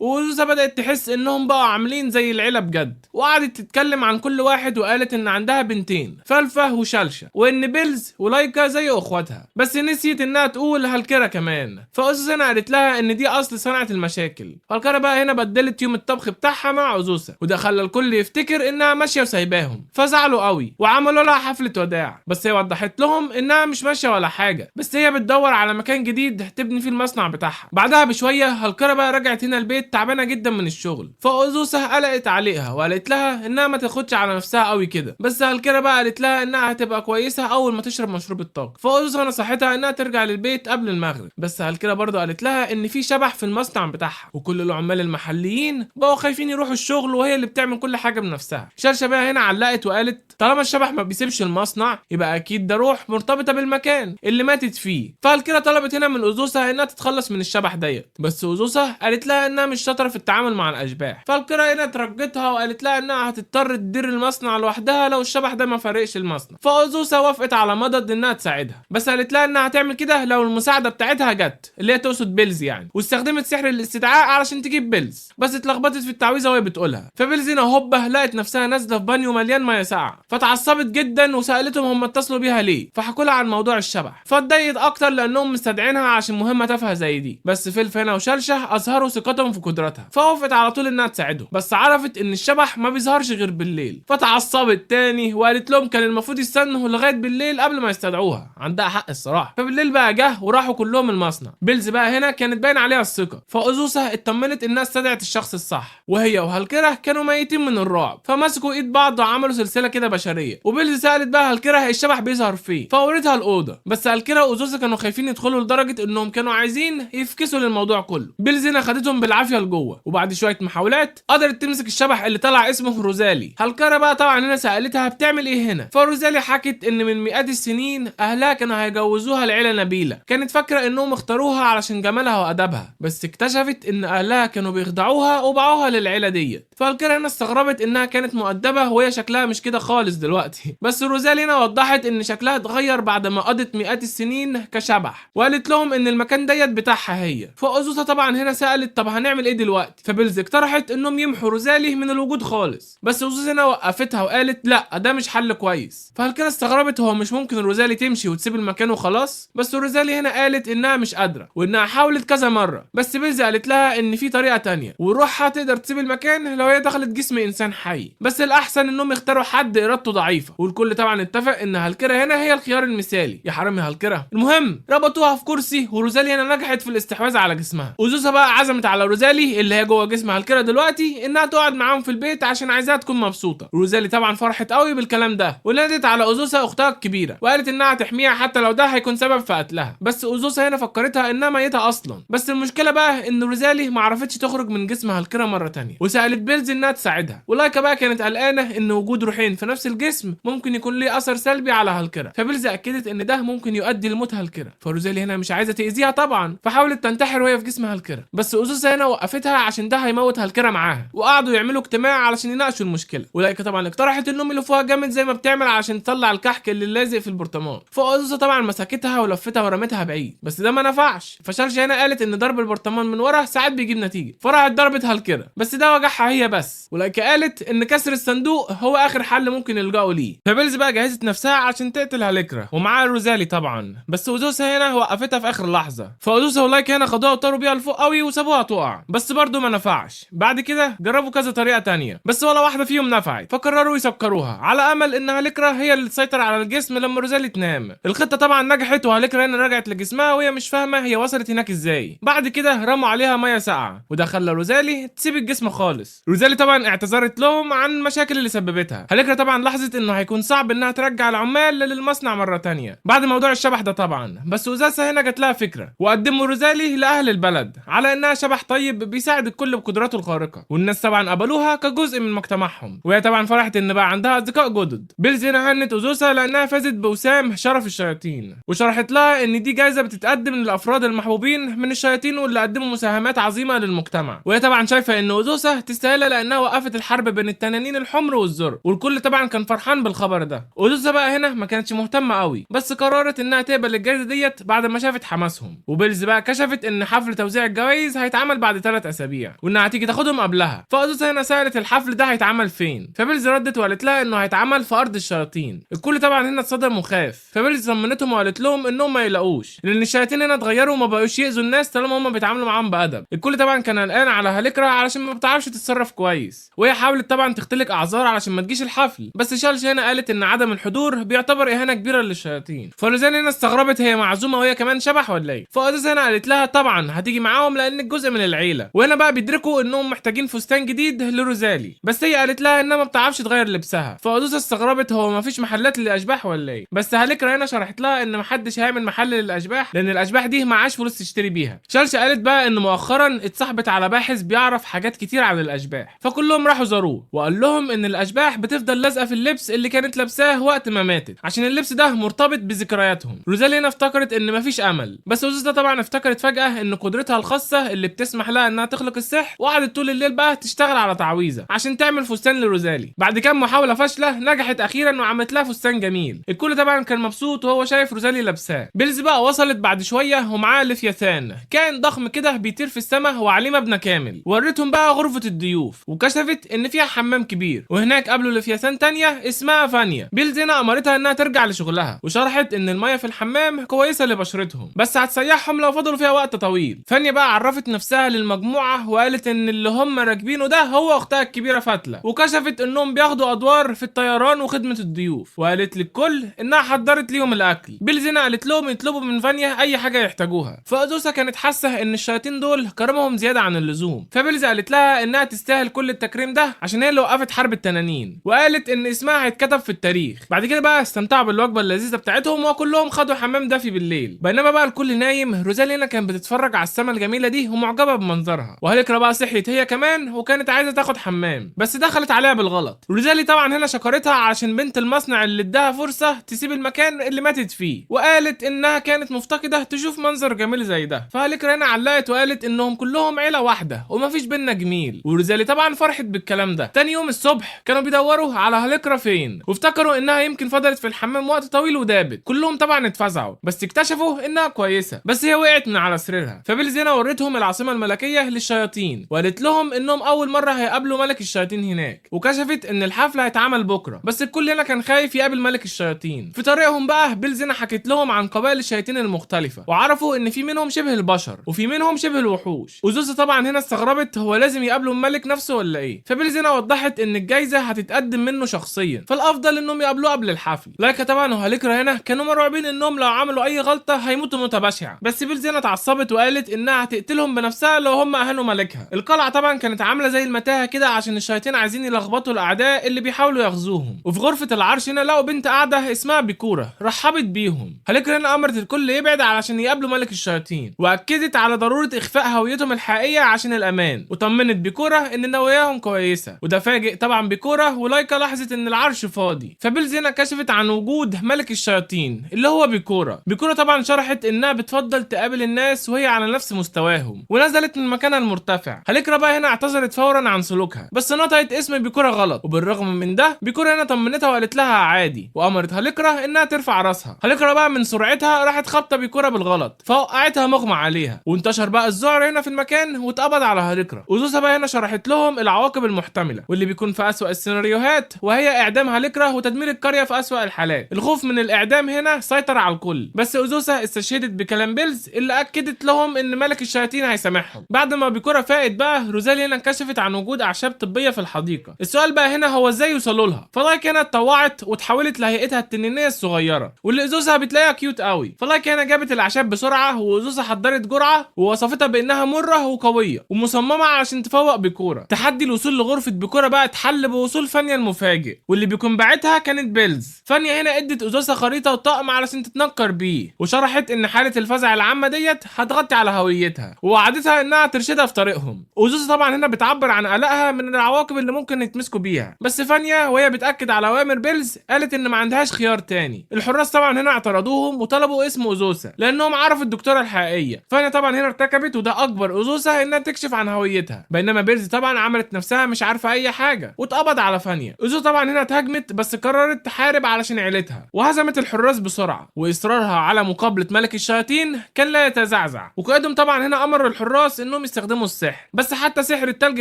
واوزوسا بدات تحس انهم بقى عاملين زي العيله بجد، وقعدت تتكلم عن كل واحد وقالت ان عندها بنتين فلفه وشلشه، وان بيلز ولايكا زي اخواتها، بس نسيت انها تقول هالكره كمان. فاوزوسا هنا قالت لها ان دي اصل صنعه المشاكل. هالكره بقى هنا بدلت يوم الطبخ بتاعها مع اوزوسا، وده خلى الكل يفتكر انها ماشيه وسايباهم، فزعلوا قوي وعملوا لها حفله وداع. بس هي وضحت لهم انها مش ماشيه ولا حاجه، بس هي بتدور على مكان جديد تبني فيه المصنع بتاعها. بعدها بشويه هالكره بقى رجعت هنا البيت تعبانه جدا من الشغل، فاوزوسا قلقت عليها وقالت لها انها ما تاخدش على نفسها قوي كده، كده. بس هالكرة بقى قالت لها انها هتبقى كويسه اول ما تشرب مشروب الطاقه. فأوزوسا نصحتها انها ترجع للبيت قبل المغرب. بس هالكرة برضه قالت لها ان في شبح في المصنع بتاعها، وكل العمال المحليين بقوا خايفين يروحوا الشغل وهي اللي بتعمل كل حاجه بنفسها. شرشة بقى هنا علقت وقالت طالما الشبح ما بيسيبش المصنع يبقى اكيد ده روح مرتبطه بالمكان اللي ماتت فيه. فهالكرة طلبت هنا من أوزوسا انها تتخلص من الشبح ديت، بس أوزوسا قالت لها انها مش شاطره في التعامل مع الاشباح. فهالكرة هنا ترجتها وقالت لها انها هتضطر تدير المصنع لوحدها لو الشبح ده ما فارقش المصنع. فأوزوسا وافقت على مضض انها تساعدها، بس قالت لها انها هتعمل كده لو المساعده بتاعتها جت، اللي هي تقصد بيلز يعني، واستخدمت سحر الاستدعاء علشان تجيب بيلز، بس اتلخبطت في التعويذه وهي بتقولها. فبيلز هنا هوبه لقت نفسها نازله في بانيو مليان ميه ساقعه، فتعصبت جدا وسالتهم هم اتصلوا بيها ليه، فحكوا لها عن موضوع الشبح. فاتضايقت اكتر لانهم مستدعينها عشان مهمه تافهه زي دي. بس فيلف هنا وشلشه اظهروا ثقتهم في قدرتها، فوافقت على طول انها تساعدهم. بس عرفت ان الشبح ما بيظهرش غير بالليل، فتعصبت تاني وقالت لهم كان المفروض يستنوا لغايه بالليل قبل ما يستدعوها. عندها حق الصراحه. فبالليل بقى جه وراحوا كلهم المصنع. بيلز بقى هنا كانت باين عليها الثقه، فأوزوسا اطمنت انها استدعت الشخص الصح، وهي وهالكرة كانوا ميتين من الرعب. فمسكوا ايد بعض وعملوا سلسله كده بشريه. وبيلز سالت بقى هالكرة الشبح بيظهر فين، فورتها الاوضه. بس هالكرة واوزوسا كانوا خايفين يدخلوا لدرجه انهم كانوا عايزين يفكسوا للموضوع كله. بيلز هنا خدتهم بالعافيه لجوه، وبعد شويه محاولات قدرت تمسك الشبح اللي طلع اسمه روزالي. هالكرة بقى طبعا هنا سالتها بتعمل ايه هنا، فروزالي حكت ان من مئات السنين اهلها كانوا هيجوزوها لعيله نبيله، كانت فاكره انهم اختاروها علشان جمالها وادبها، بس اكتشفت ان اهلها كانوا بيخدعوها وباعوها للعيله ديت. فالكرة هنا استغربت انها كانت مؤدبه وهي شكلها مش كده خالص دلوقتي. بس روزالي هنا وضحت ان شكلها اتغير بعد ما قضت مئات السنين كشبح، وقالت لهم ان المكان ديت بتاعها هي. فأوزوسا طبعا هنا سالت طب هنعمل ايه دلوقتي، فبيلز اقترحت انهم يمحوا روزالي من الوجود خالص. بس أوزوسا هنا وقفتها وقالت لا ده مش حل كويس. فالكرة استغربت هو مش ممكن روزالي تمشي وتسيب المكان وخلاص؟ بس روزالي هنا قالت انها مش قادره وانها حاولت كذا مره، بس بيلز قالت لها ان في طريقه تانية وروحها تقدر تسيب المكان لو هي دخلت جسم انسان حي، بس الاحسن انهم يختاروا حد ارادته ضعيفه. والكل طبعا اتفق ان هالكرة هنا هي الخيار المثالي. يا حرامي هالكرة. المهم ربطوها في كرسي وروزالي هنا نجحت في الاستحواذ على جسمها. أوزوسا بقى عزمت على روزالي اللي هي جوه جسم هالكرة دلوقتي انها تقعد معاهم في البيت عشان عايزاها تكون مبسوطه. روزالي طبعا فرحت قوي بالكلام ده ونادت على أوزوسا اختها الكبيره وقالت انها تحميها حتى لو ده هيكون سبب في قتلها. بس أوزوسا هنا فكرتها انها ميته اصلا. بس المشكله بقى ان روزالي ما عرفتش تخرج من جسم هالكرة مره تانية، وسالت بيلز انها تساعدها. ولايكا بقى كانت قلقانه ان وجود روحين في نفس الجسم ممكن يكون ليه اثر سلبي على هالكرة، فبيلز اكدت ان ده ممكن يؤدي لموت هالكرة. فروزالي هنا مش عايزه تاذيها طبعا، فحاولت تنتحر وهي في جسم هالكرة. بس أوزوسا هنا وقفتها عشان ده هيموت هالكرة معاها، وقعدوا يعملوا اجتماع علشان يناقشوا المشكله. ولايكا طبعا اقترحت انهم يلفوها جامد زي ما بتعمل عشان تطلع الكحك اللي لازق في البرطمان. فأوزوسا طبعا مسكتها ولفتها ورمتها بعيد، بس ده ما نفعش. فشرشة هنا قالت ان ضرب البرطمان من ورا ساعات بيجيب نتيجه، فراحت ضربت هالكرة، بس ده وجعها هي بس. ولايكا قالت ان كسر الصندوق هو اخر حل ممكن يلجأوا ليه. فبيلز بقى جهزت نفسها عشان تقتل هالكرة ومعاها روزالي طبعا، بس أوزوسا هنا وقفتها في اخر لحظه. فأوزوسا ولايكا هنا خدوها وطاروا بيها لفوق قوي وسابوها تقع، بس برضه ما نفعش. بعد كده جربوا كذا طريقه تانية بس ولا واحده فيهم نفعت، فقرروا يسكروها على امل ان هالكرة هي اللي تسيطر على الجسم لما روزالي تنام. الخطه طبعا نجحت وهالكرة هنا رجعت لجسمها وهي مش فاهمه هي وصلت هناك ازاي. بعد كده رموا عليها ميه ساقعه وده خلى روزالي تسيب الجسم خالص. روزالي طبعا اعتذرت لهم عن المشاكل اللي سببتها. هالكرة طبعا لاحظت انه هيكون صعب انها ترجع العمال للمصنع مره تانية بعد موضوع الشبح ده طبعا. بس أوزوسا هنا جات لها فكره وقدموا روزالي لاهل البلد على انها شبح طيب بيساعد الكل بقدراته الخارقه، والناس طبعا قبلوها كجزء من مجتمعهم. وهي طبعا فرحت ان بقى عندها اصدقاء جدد. بيلز هنا هنت أوزوسا لانها فازت بوسام شرف الشياطين، وشرحت لها ان دي جائزه بتتقدم للافراد المحبوبين من الشياطين واللي قدموا مساهمات عظيمه للمجتمع. وهي طبعا شايفه ان أوزوسا تستاهلها لانها وقفت الحرب بين التنانين الحمر والزرق، والكل طبعا كان فرحان بالخبر ده. أوزوسا بقى هنا ما كانتش مهتمه قوي، بس قررت انها تقبل الجائزه ديت بعد ما شافت حماسهم. وبيلز بقى كشفت ان حفل توزيع الجوائز هيتعمل بعد 3 اسابيع وانها هتيجي تاخدهم قبلها. فأوزوسا هنا سالت الحفل ده هيتعمل فين، فبيلز ردت وقالت لها انه هيتعمل في ارض الشياطين. الكل طبعا هنا اتصدم وخاف، فبيلز طمنتهم وقالت لهم انهم ما يلاقوش لان الشياطين هنا اتغيروا وما بقوش يأذوا الناس طالما هم بيتعاملوا معاهم بادب. الكل طبعا كان قلقان على هالكرة علشان ما بتعرفش تتصرف كويس، وهي حاولت طبعا تختلق اعذار علشان ما تجيش الحفل. بس شالشة هنا قالت ان عدم الحضور بيعتبر اهانه كبيره للشياطين. فروزان هنا استغربت هي معزومه وهي كمان شبح ولا ايه. فأوزوسا هنا قالت لها طبعا هتيجي معاهم لانك جزء من العيله. وهنا بقى بيدركوا انهم محتاجين فستان جديد لروزالي، بس هي قالت لها انها ما بتعرفش تغير لبسها لبسها. فأوزوسا استغربت هو مفيش محلات للاشباح ولا ايه؟ بس هاليكرا هنا شرحت لها ان محدش هيعمل محل للاشباح لان الاشباح دي معاش فلوس تشتري بيها. شالشة قالت بقى ان مؤخرا اتصاحبت على باحث بيعرف حاجات كتير عن الاشباح، فكلهم راحوا زاروه وقال لهم ان الاشباح بتفضل لازقه في اللبس اللي كانت لابساه وقت ما ماتت عشان اللبس ده مرتبط بذكرياتهم. روزالي هنا افتكرت ان مفيش امل، بس اوزوسا طبعا افتكرت فجاه ان قدرتها الخاصه اللي بتسمح لها انها تخلق السحر، وقعدت طول الليل بقى تشتغل على تعويذه عشان تعمل فستان لروزالي. بعد كام محاوله فاشله نجحت اخيرا وعملت لها فستان جميل. الكل طبعا كان مبسوط وهو شايف روزالي لابساه. بيلز بقى وصلت بعد شويه ومعاه ليفياثان، كائن ضخم كده بيطير في السماء وعليه مبنى كامل. ورتهم بقى غرفه الضيوف وكشفت ان فيها حمام كبير، وهناك قابلوا ليفياثان تانية اسمها فانيا. بيلز هنا امرتها انها ترجع لشغلها وشرحت ان الميه في الحمام كويسه لبشرتهم بس هتسيحهم لو فضلوا فيها وقت طويل. فانيا بقى عرفت نفسها للمجموعه وقالت ان اللي هم راكبينه ده هو اختها الكبيره فاتله، وكشفت انهم بياخدوا ادوار في الطيران وخدمه الضيوف، وقالت للكل انها حضرت ليهم الاكل. بيلز هنا قالت لهم يطلبوا من فانيا اي حاجه يحتاجوها. فأوزوسا كانت حاسه ان الشياطين دول كرمهم زياده عن اللزوم، فبيلز قالت لها انها تستاهل كل التكريم ده عشان هي اللي وقفت حرب التنانين، وقالت ان اسمها هيتكتب في التاريخ. بعد كده بقى استمتعوا بالوجبه اللذيذه بتاعتهم وكلهم خدوا حمام دافي بالليل. بينما بقى الكل نايم، روزالي هنا كانت بتتفرج على السما الجميله دي ومعجبه بمنظرها. وهاليكرا بقى صحيت هي كمان وكانت عايزه تاخد حمام بس دخلت عليها بالغلط. روزالي طبعا هنا شكرتها عشان بنت المصنع اللي اداها فرصه تسيب المكان اللي ماتت فيه، وقالت انها كانت مفتقده تشوف منظر جميل زي ده. فهاليكرا هنا علقت وقالت انهم كلهم عيله واحده ومفيش بينا جميل، وروزالي طبعا فرحت بالكلام ده. تاني يوم الصبح كانوا بيدوروا على هاليكرا فين، وافتكروا انها يمكن فضلت في الحمام وقت طويل ودابت. كلهم طبعا اتفزعوا بس اكتشفوا انها كويسه، بس هي وقعت من على سريرها. فبيلز هنا ورتهم العاصمه الملكيه للشياطين وقالت لهم انهم اول مره هيقابلوا ملك الشياطين هناك، وكشفت ان الحفله هيتعمل بكره. بس الكل هنا كان خايف يقابل ملك الشياطين. في طريقهم بقى بيلز هنا حكت لهم عن قبائل الشياطين المختلفه، وعرفوا ان في منهم شبه البشر وفي منهم شبه الوحوش. وزوسة طبعا هنا استغربت هو لازم يقابلوا الملك نفسه ولا ايه؟ فبيلز هنا وضحت ان الجايزه هتتقدم منه شخصيا، فالافضل انهم يقابلوه قبل الحفل. لايكا طبعا وهاليكرا هنا كانوا مرعوبين انهم لو عملوا اي غلطه هيموتوا موته بشعه، بس بيلز هنا اتعصبت وقالت انها هتقتلهم بنفسها لو هم اهانوا ملكها. القلعه طبعا كانت عامله زي المتاهه كده عشان الشياطين عايزين يلخبطوا الاعداء اللي بيحاولوا يغزوهم. وفي غرفه العرش هنا لقوا بنت قاعده اسمها بيكورا، رحبت بيهم. هاليكرا هنا امرت الكل يبعد علشان يقابلوا ملك الشياطين، واكدت على ضروره اخفاء هويتهم الحقيقيه عشان الامان، وطمنت بيكورا ان نواياهم كويسه. وده فاجئ طبعا بيكورا، ولايكا لاحظت ان العرش فاضي. فبيلز هنا كشفت عن وجود ملك الشياطين اللي هو بيكورا. بيكورا طبعا شرحت انها بتفضل تقابل الناس وهي على نفس مستواهم، ونزلت من مكانها المرتفع. هاليكرا بقى هنا اعتذرت فورا عن سلوكها، بس نطقت اسم بيكورا غلط، وبالرغم من ده بيكورا هنا طمنتها وقالت لها عادي، وامرت هاليكرا انها ترفع راسها. هاليكرا بقى من سرعتها راحت خبطه بيكورا بالغلط فوقعتها مغمى عليها، وانتشر بقى الذعر هنا في المكان واتقبض على هاليكرا. وزوسة بقى هنا شرحت لهم العواقب المحتمله واللي بيكون في اسوأ السيناريوهات، وهي اعدام هاليكرا وتدمير القريه في اسوأ الحالات. الخوف من الاعدام هنا سيطر على الكل، بس اوزوسا استشهدت بكلام بيلز اللي اكدت لهم ان ملك الشياطين هيسامحهم. بعد ما بيكورا فائت بقى، روزالي هنا انكشفت عن وجود اعشاب طبيه في الحديقه. السؤال بقى هنا هو ازاي يوصلوا لها؟ فلايك هنا اتطوعت وتحولت لهيئتها التنينيه الصغيره، واللي اوزوسا بتلاقيها كيوت قوي. فلايك هنا جابت الاعشاب بسرعه، واوزوسا حضرت جرعه ووصفتها بانها مره وقويه ومصممه عشان تفوق بيكورا. تحدي الوصول لغرفه بيكورا بقى اتحل بوصول فانيا المفاجئ، واللي بيكون باعتها كانت بيلز. فانيا هنا ادت اوزوسا خريطه وطقم علشان تتنكر بيه، وشرحت ان حاله الفزع العامه ديت هتغطي على هويتها، ووعدتها انها ترشدها في طريقهم. اوزوسا طبعا هنا بتعبر عن قلقها من العواقب اللي ممكن يتمسكوا بيها، بس فانيا وهي بتاكد على اوامر بيلز قالت ان ما عندهاش خيار تاني. الحراس طبعا هنا اعترضوهم وطلبوا اسم اوزوسا لانهم عرفوا الدكتوره الحقيقيه. فانيا طبعا هنا ارتكبت وده اكبر اوزوسا انها تكشف عن هويتها، بينما بيلز طبعا عملت نفسها مش عارفه اي حاجه واتقبض على فانيا. اوزوسا طبعا هنا اتهاجمت بس قررت تحارب علشان عيلتها، وهزمت الحراس بسرعه، واصرارها على مقابله ملك الشياطين كان لا يتزعزع. وقائدهم طبعا هنا امر الحراس انهم يستخدموا السحر، بس حتى سحر التلج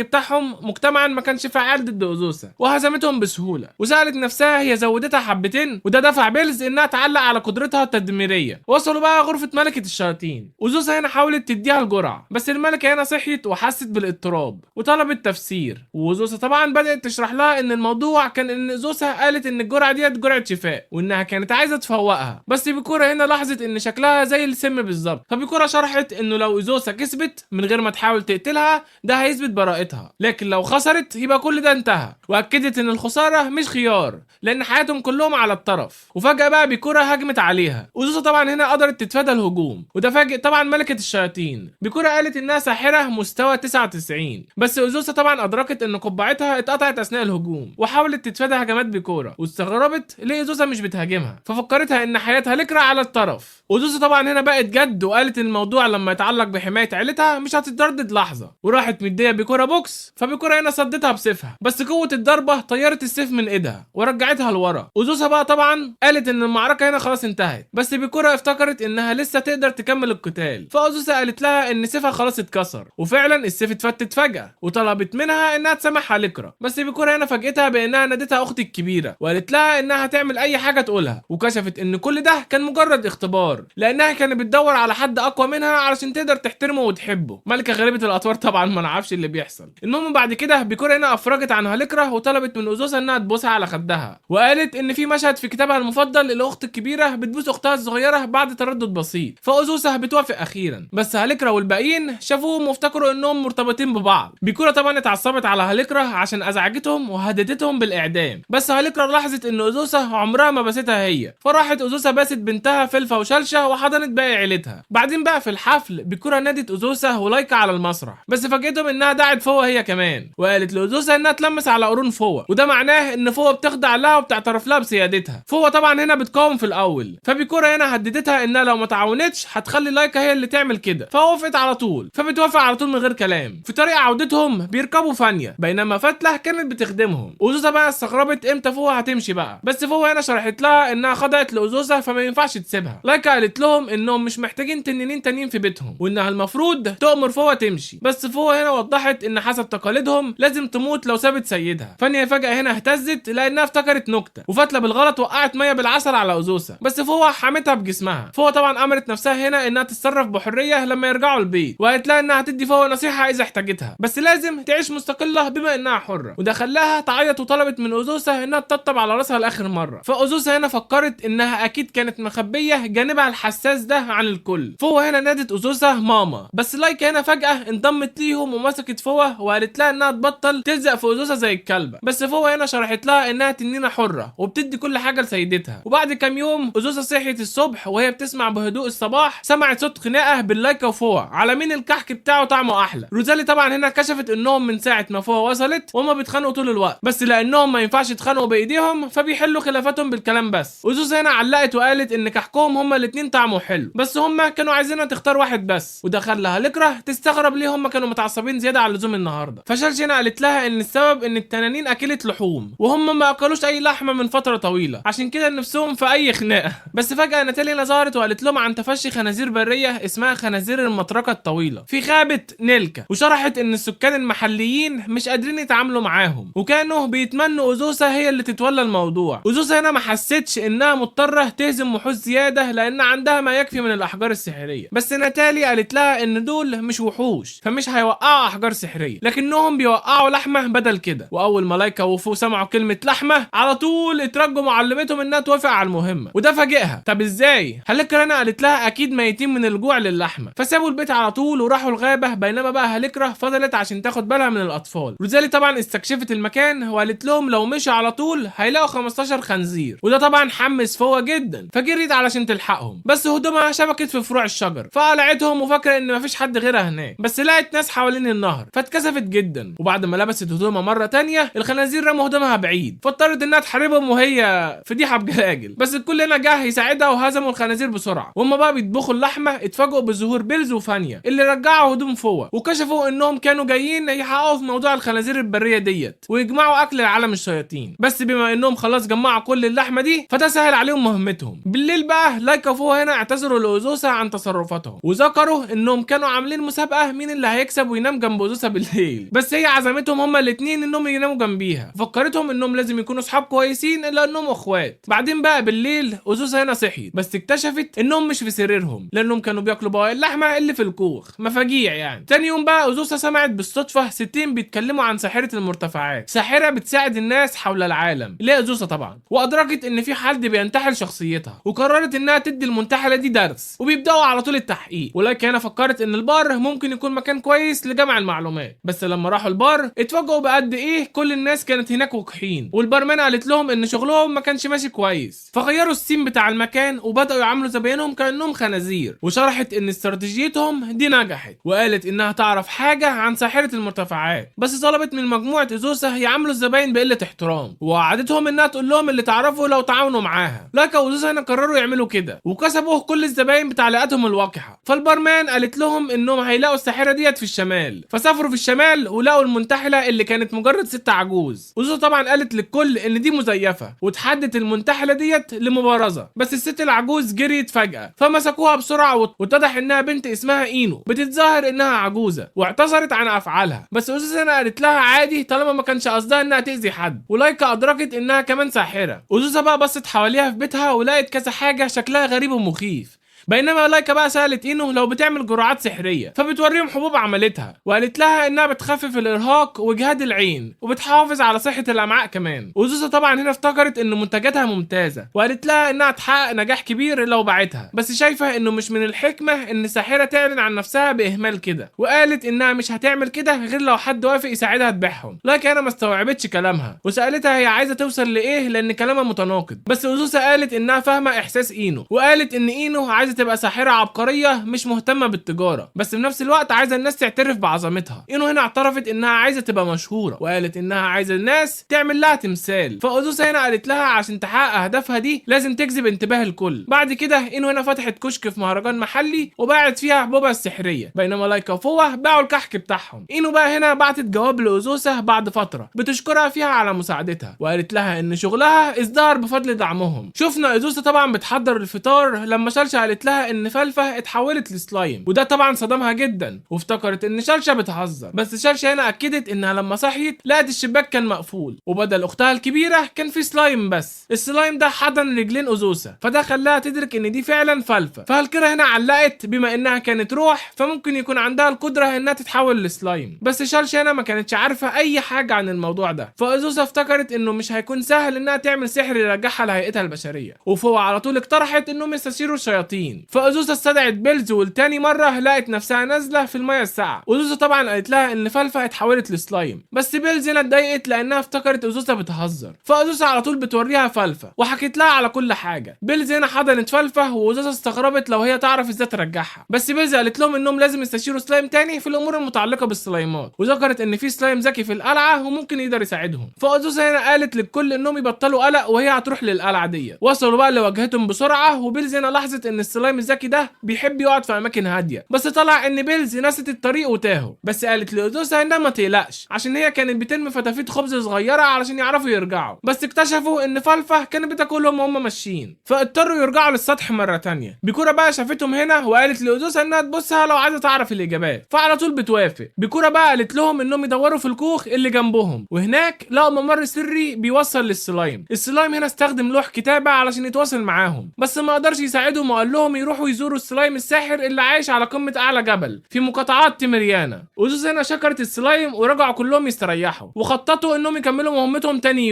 بتاعهم مجتمعا ما كانش فعال ضد اوزوسا، وهزمتهم بسهوله. وسالت نفسها هي زودتها حبتين، وده دفع بيلز انها تعلق على قدرتها التدميريه. وصلوا بقى غرفه ملكه الشياطين. اوزوسا هنا حاولت تديها الجرعه، بس الملكه هنا صحيت وحست بالاضطراب وطلبت تفسير. واوزوسا طبعا بدات تشرح لها ان الموضوع كان ان اوزوسا قالت ان الجرعه ديت جرعه شفاء، وانها كانت عايزه تفوقها. بس بيكورا هنا لاحظت ان شكلها زي السم بالظبط، فبيكورا شرحت انه لو اوزوسا كسبت من غير ما تحاول تقتلها ده هيثبت براءتها، لكن لو خسرت يبقى كل ده انتهى. واكدت ان الخساره مش خيار، لان حياتهم كلهم على الطرف. وفجاه بقى بيكورا هجمت عليها، اوزوسا طبعا هنا قدرت تتفادى الهجوم، وده فاجئ طبعا ملكه الشياطين. بيكورا قالت انها ساحره مستوى 99، بس اوزوسا طبعا ادركت ان قبعتها اتقطعت اثناء الهجوم، وحاولت تتفادى هجمات بيكورا، واستغربت ليه اوزوسا مش بتهاجمها، ففكرتها ان حياتها لكرة على الطرف. اوزوسا طبعا هنا بقت جد، وقالت ان الموضوع لما يتعلق بحمايه عيلتها مش هتتردد لحظه، وراحت مديه بيكورا بوكس. فبيكورا هنا صدتها بسيفها، بس قوه الضربه طيرت السيف من ايدها ورجعتها لورا. اوزوسا بقى طبعا قالت ان المعركه هنا خلاص انتهت، بس بيكورا افتكرت انها لسه تقدر تكمل القتال. فاوزوسا قالت لها ان سيفها خلاص اتكسر، وفعلا السيف اتفتت فجاه، وطلبت منها انها تسامحها لكرة. بس بيكورا هنا فاجئتها بانها نادتها اختي الكبيره، وقالت لها انها هتعمل اي حاجه تقولها، وكشفت ان كل ده كان مجرد اختبار، لانها كانت بتدور على حد اقوى منها علشان تقدر تحترمه وتحبه. ملكه غريبه الاطوار طبعا ما نعرفش اللي بيحصل. المهم بعد كده بيكورا هنا افرجت عنها لكرة، وطلبت من اوزوسا انها تبوسها على خدها، وقالت ان في مشهد في كتابها المفضل الاخت الكبيره بتبوس اختها الصغيره بعد تردد بسيط. فاوزوسا بتوافق اخيرا، بس هالكرة والباقيين شافوهم وافتكروا انهم مرتبطين ببعض. بيكورا طبعا اتعصبت على هالكرة عشان ازعجتهم وهددتهم بالاعدام، بس هالكرة لاحظت ان اوزوسا عمرها ما باستها هي، فراحت اوزوسا باست بنتها فلفا وشلشة وحضنت باقي عيلتها. بعدين بقى في الحفل بيكورا نادت اوزوسا ولايكا على المسرح، بس فاجئتهم انها دعت فوا هي كمان، وقالت لاوزوسا انها تلمس على قرون فوا، وده معناه ان فوا بتخضع لها وبتعترف لها بسيادتها. فوا طبعا هنا بتقاوم في الاول، فبيكورا هنا هددتها انها لو ما تعاونتش هتخلي لايكا هي اللي تعمل كده، فوافقت على طول. فبتوافق على طول من غير كلام. في طريق عودتهم بيركبوا فانيا، بينما فتله كانت بتخدمهم. اوزوسا بقى استغربت امتى فوا هتمشي بقى، بس فوا هنا شرحت لها انها خضعت لاوزوسا فما ينفعش تسيبها. لايكا قالت لهم انهم مش محتاجين تنين تانيين في بيتهم، وانها المفروض تؤمر فوا تمشي، بس فوا هنا وضحت ان حسب تقاليدهم لازم تموت لو سابت سيدها. فانيا فجاه هنا اهتزت لانها افتكرت نكته، وفتله بالغلط وقعت ميه بالعسل على اوزوسا، بس فوا حمتها بجسمها. فوا طبعا امرت نفسها هنا انها تتصرف بحريه لما يرجعوا البيت، وقالت لها انها هتدي فوا نصيحه اذا احتاجتها، بس لازم تعيش مستقله بما انها حره. وده خلاها تعيط وطلبت من اوزوسا انها تطبطب على راسها لاخر مره. فاوزوسا هنا فكرت انها اكيد كانت مخبيه جانبها الحساس ده عن الكل. فوا هنا نادت اوزوسا ماما، بس لايكا هنا فجاه انضمت ليهم ومسكت فوا وقالت لها انها تبطل تلزق في اوزوسا زي الكلبه. بس فوا هنا شرحت لها انها تنينه حره وبتدي كل حاجه لسيدتها. وبعد كام يوم اوزوسا صحيت الصبح وهي بتسمع بهدوء الصباح، سمعت صوت خناقه بين لايكا وفوا على مين الكحك بتاعه طعمه احلى. روزالي طبعا هنا كشفت انهم من ساعه ما فوا وصلت وهما بيتخانقوا طول الوقت، بس لانهم ما ينفعش يتخانقوا بايديهم فبيحلوا خلافاتهم بالكلام بس. اوزوسا هنا علقت وقالت ان كحكهم هما الاثنين طعمه حلو، بس هما كانوا عايزينها تختار واحد بس، وده خلاها لكرة تستغرب ليه هما كانوا متعصبين زياده على اللزوم النهارده. فشلش هنا قالت لها ان السبب ان التنانين اكلت لحوم وهم ما اكلوش اي لحمه من فتره طويله، عشان كده نفسهم في اي خناقه. بس فجاه ناتاليا ظهرت وقالت لهم عن تفشي خنازير بريه اسمها خنازير المطرقه الطويله في غابه نيلكا، وشرحت ان السكان المحليين مش قادرين يتعاملوا معاهم وكانوا بيتمنوا اوزوسا هي اللي تتولى الموضوع. اوزوسا هنا ما حستش انها مضطره تهزم وحوش زياده لان عندها ما يكفي من الاحجار السحريه، بس ناتاليا قالت لها ان دول مش وحوش فمش هيوقعوا احجار سحريه، لكنهم بيوقعوا لحمه بدل كده. واول ما لايكا وفو سمعوا كلمه لحمه على طول اترجوا معلمتهم انها توافق على المهمه، وده فاجئها. طب ازاي؟ هالكرة هنا قالت لها اكيد ميتين من الجوع للحمه، فسابوا البيت على طول وراحوا الغابه، بينما بقى هالكرة فضلت عشان تاخد بالها من الاطفال. روزالي طبعا استكشفت المكان وقالت لهم لو مشوا على طول هيلاقوا 15 خنزير، وده طبعا حمس فوا جدا فجريت علشان تلحقهم، بس هدومها شبكت في فروع الشجر فقلعتهم وفاكره ان مفيش حد غيرها هناك، بس لقت ناس حوالين النهر فاتكسفت جدا. وبعد ما لبست هدومها مره تانية الخنازير رموا هدومها بعيد، فاضطرت انها تحاربهم وهي فضيحه بجلاجل، بس الكل هنا جه يساعدها وهزموا الخنازير بسرعه. وهم بقى بيطبخوا اللحمه اتفاجئوا بظهور بيلز وفانيا اللي رجعوا هدوم فوا، وكشفوا انهم كانوا جايين يحققوا في موضوع الخنازير البريه ديت ويجمعوا اكل لعالم الشياطين، بس بما انهم خلاص جمعوا كل اللحمه دي فده سهل عليهم مهمتهم. بالليل بقى لايكا وفوا هنا اعتذروا لاوزوسا عن تصرفاتهم وذكروا انهم كانوا عاملين مسابقه مين اللي هيكسب وينام جنب اوزوسا بالليل، بس هي عزمتهم هما الاثنين انهم يناموا جنبيها، فكرتهم انهم لازم يكونوا اصحاب كويسين الا انهم اخوات. بعدين بقى بالليل اوزوسا هنا صحيت بس اكتشفت انهم مش في سريرهم لانهم كانوا بياكلوا بواقي اللحمه اللي في الكوخ، مفاجيع يعني. تاني يوم بقى اوزوسا سمعت بالصدفه ستين بيتكلموا عن ساحره المرتفعات، ساحره بتساعد الناس حول العالم اللي هي اوزوسا طبعا، وادركت ان في حد بينتحل شخصيتها وقررت انها تدي المنتحله دي درس، وبيبداوا على طول التحقيق. ولكن انا فكرت ان البار ممكن يكون مكان كويس لجمع المعلومات، بس لما راحوا البار اتفاجئوا بقد ايه كل الناس كانت قعدت هناك وكحين، والبارمان قالت لهم ان شغلهم ما كانش ماشي كويس، فغيروا السيم بتاع المكان وبداوا يعاملوا زباينهم كانهم خنازير. وشرحت ان استراتيجيتهم دي نجحت، وقالت انها تعرف حاجه عن ساحره المرتفعات، بس طلبت من مجموعه اوزوسا يعاملوا الزباين بقله احترام، ووعدتهم انها تقول لهم اللي تعرفوا لو تعاونوا معاها. لايكا واوزوسا هنا قرروا يعملوا كده، وكسبوا كل الزباين بتعليقاتهم الوقحه. فالبارمان قالت لهم انهم هيلاقوا الساحره ديت في الشمال، فسافروا في الشمال ولقوا المنتحله اللي كانت مجرد ست عجوز. اوزوسا طبعا قالت للكل ان دي مزيفه، وتحدت المنتحله ديت لمبارزه، بس الست العجوز جريت فجاه، فمسكوها بسرعه واتضح انها بنت اسمها اينو بتتظاهر انها عجوزه، واعتذرت عن افعالها. بس اوزوسا هنا قالت لها عادي طالما ما كانش قصدها انها تاذي حد. ولايكا ادركت انها كمان ساحره. اوزوسا بقى بصت حواليها في بيتها ولقت كذا حاجه شكلها غريب ومخيف، بينما لايكا بقى سألت اينو لو بتعمل جرعات سحرية، فبتوريهم حبوب عملتها، وقالت لها انها بتخفف الارهاق واجهاد العين وبتحافظ على صحة الامعاء كمان. اوزوسا طبعا هنا افتكرت ان منتجاتها ممتازة، وقالت لها انها تحقق نجاح كبير لو باعتها، بس شايفة انه مش من الحكمة ان الساحرة تعلن عن نفسها باهمال كده، وقالت انها مش هتعمل كده غير لو حد وافق يساعدها تبيعهم. لايكا انا ما استوعبتش كلامها، وسألتها هي عايزة توصل لايه لان كلامها متناقض، بس اوزوسا قالت انها فاهمة احساس اينو، وقالت ان اينو عايزة تبقى ساحرة عبقرية مش مهتمة بالتجارة، بس في نفس الوقت عايزة الناس تعترف بعظمتها. اينو هنا اعترفت انها عايزة تبقى مشهورة، وقالت انها عايزة الناس تعمل لها تمثال. فأوزوسا هنا قالت لها عشان تحقق اهدافها دي لازم تجذب انتباه الكل. بعد كده اينو هنا فتحت كشك في مهرجان محلي وباعت فيها حبوبها السحرية، بينما لايكا وفوة باعوا الكحك بتاعهم. اينو بقى هنا بعتت جواب لأوزوسا بعد فترة بتشكرها فيها على مساعدتها، وقالت لها ان شغلها ازدهر بفضل دعمهم. شفنا أوزوسا طبعا بتحضر الفطار لما شالشا قالت لها ان فلفة اتحولت لسلايم، وده طبعا صدمها جدا وافتكرت ان شالشا بتهزر، بس شالشا هنا اكدت انها لما صحيت لقت الشباك كان مقفول، وبدل اختها الكبيره كان في سلايم، بس السلايم ده حضن رجلين اوزوسا، فده خلاها تدرك ان دي فعلا فلفة. فالكرة هنا علقت بما انها كانت روح فممكن يكون عندها القدره انها تتحول لسلايم، بس شالشا هنا ما كانتش عارفه اي حاجه عن الموضوع ده. فاوزوسا افتكرت انه مش هيكون سهل انها تعمل سحر يرجعها لهيئتها البشريه، وفوق على طول اقترحت انهم يستشيروا الشياطين. فاوزوسا استدعت بيلز، والتاني مره لقت نفسها نازله في الميه الساقعه. اوزوسا طبعا قالت لها ان فلفة اتحولت لسلايم، بس بيلز هنا اتضايقت لانها افتكرت اوزوسا بتهزر. فاوزوسا على طول بتوريها فلفة وحكت لها على كل حاجه. بيلز هنا حضنت فلفة، واوزوسا استغربت لو هي تعرف ازاي ترجعها، بس بيلز قالت لهم انهم لازم يستشيروا سلايم تاني في الامور المتعلقه بالسلايمات، وذكرت ان في سلايم ذكي في القلعه وممكن يقدر يساعدهم. فاوزوسا هنا قالت للكل انهم يبطلوا قلق وهي هتروح للقلعه دي. وصلوا بقى لواجهتهم بسرعه، وبيلز هنا لاحظت ان السلايم الذكي ده بيحب يقعد في اماكن هاديه، بس طلع ان بيلز نست الطريق وتاهوا. بس قالت لاوزوسا انها ما تقلقش عشان هي كانت بترمي فتافيت خبز صغيره علشان يعرفوا يرجعوا، بس اكتشفوا ان فلفة كانت بتاكلهم وهم ماشيين، فاضطروا يرجعوا للسطح مره تانية. بيكورا بقى شافتهم هنا وقالت لاوزوسا انها تبصها لو عايزه تعرف الاجابات، فعلى طول بتوافق. بيكورا بقى قالت لهم انهم يدوروا في الكوخ اللي جنبهم، وهناك لقوا ممر سري بيوصل للسلايم. السلايم هنا استخدم لوح كتابه علشان يتواصل معاهم، بس ما قدرش يساعدهم وقال لهم يروحوا يزوروا السلايم الساحر اللي عايش على قمه اعلى جبل في مقاطعات تيميريانا. اوزوسا هنا شكرت السلايم ورجعوا كلهم يستريحوا، وخططوا انهم يكملوا مهمتهم تاني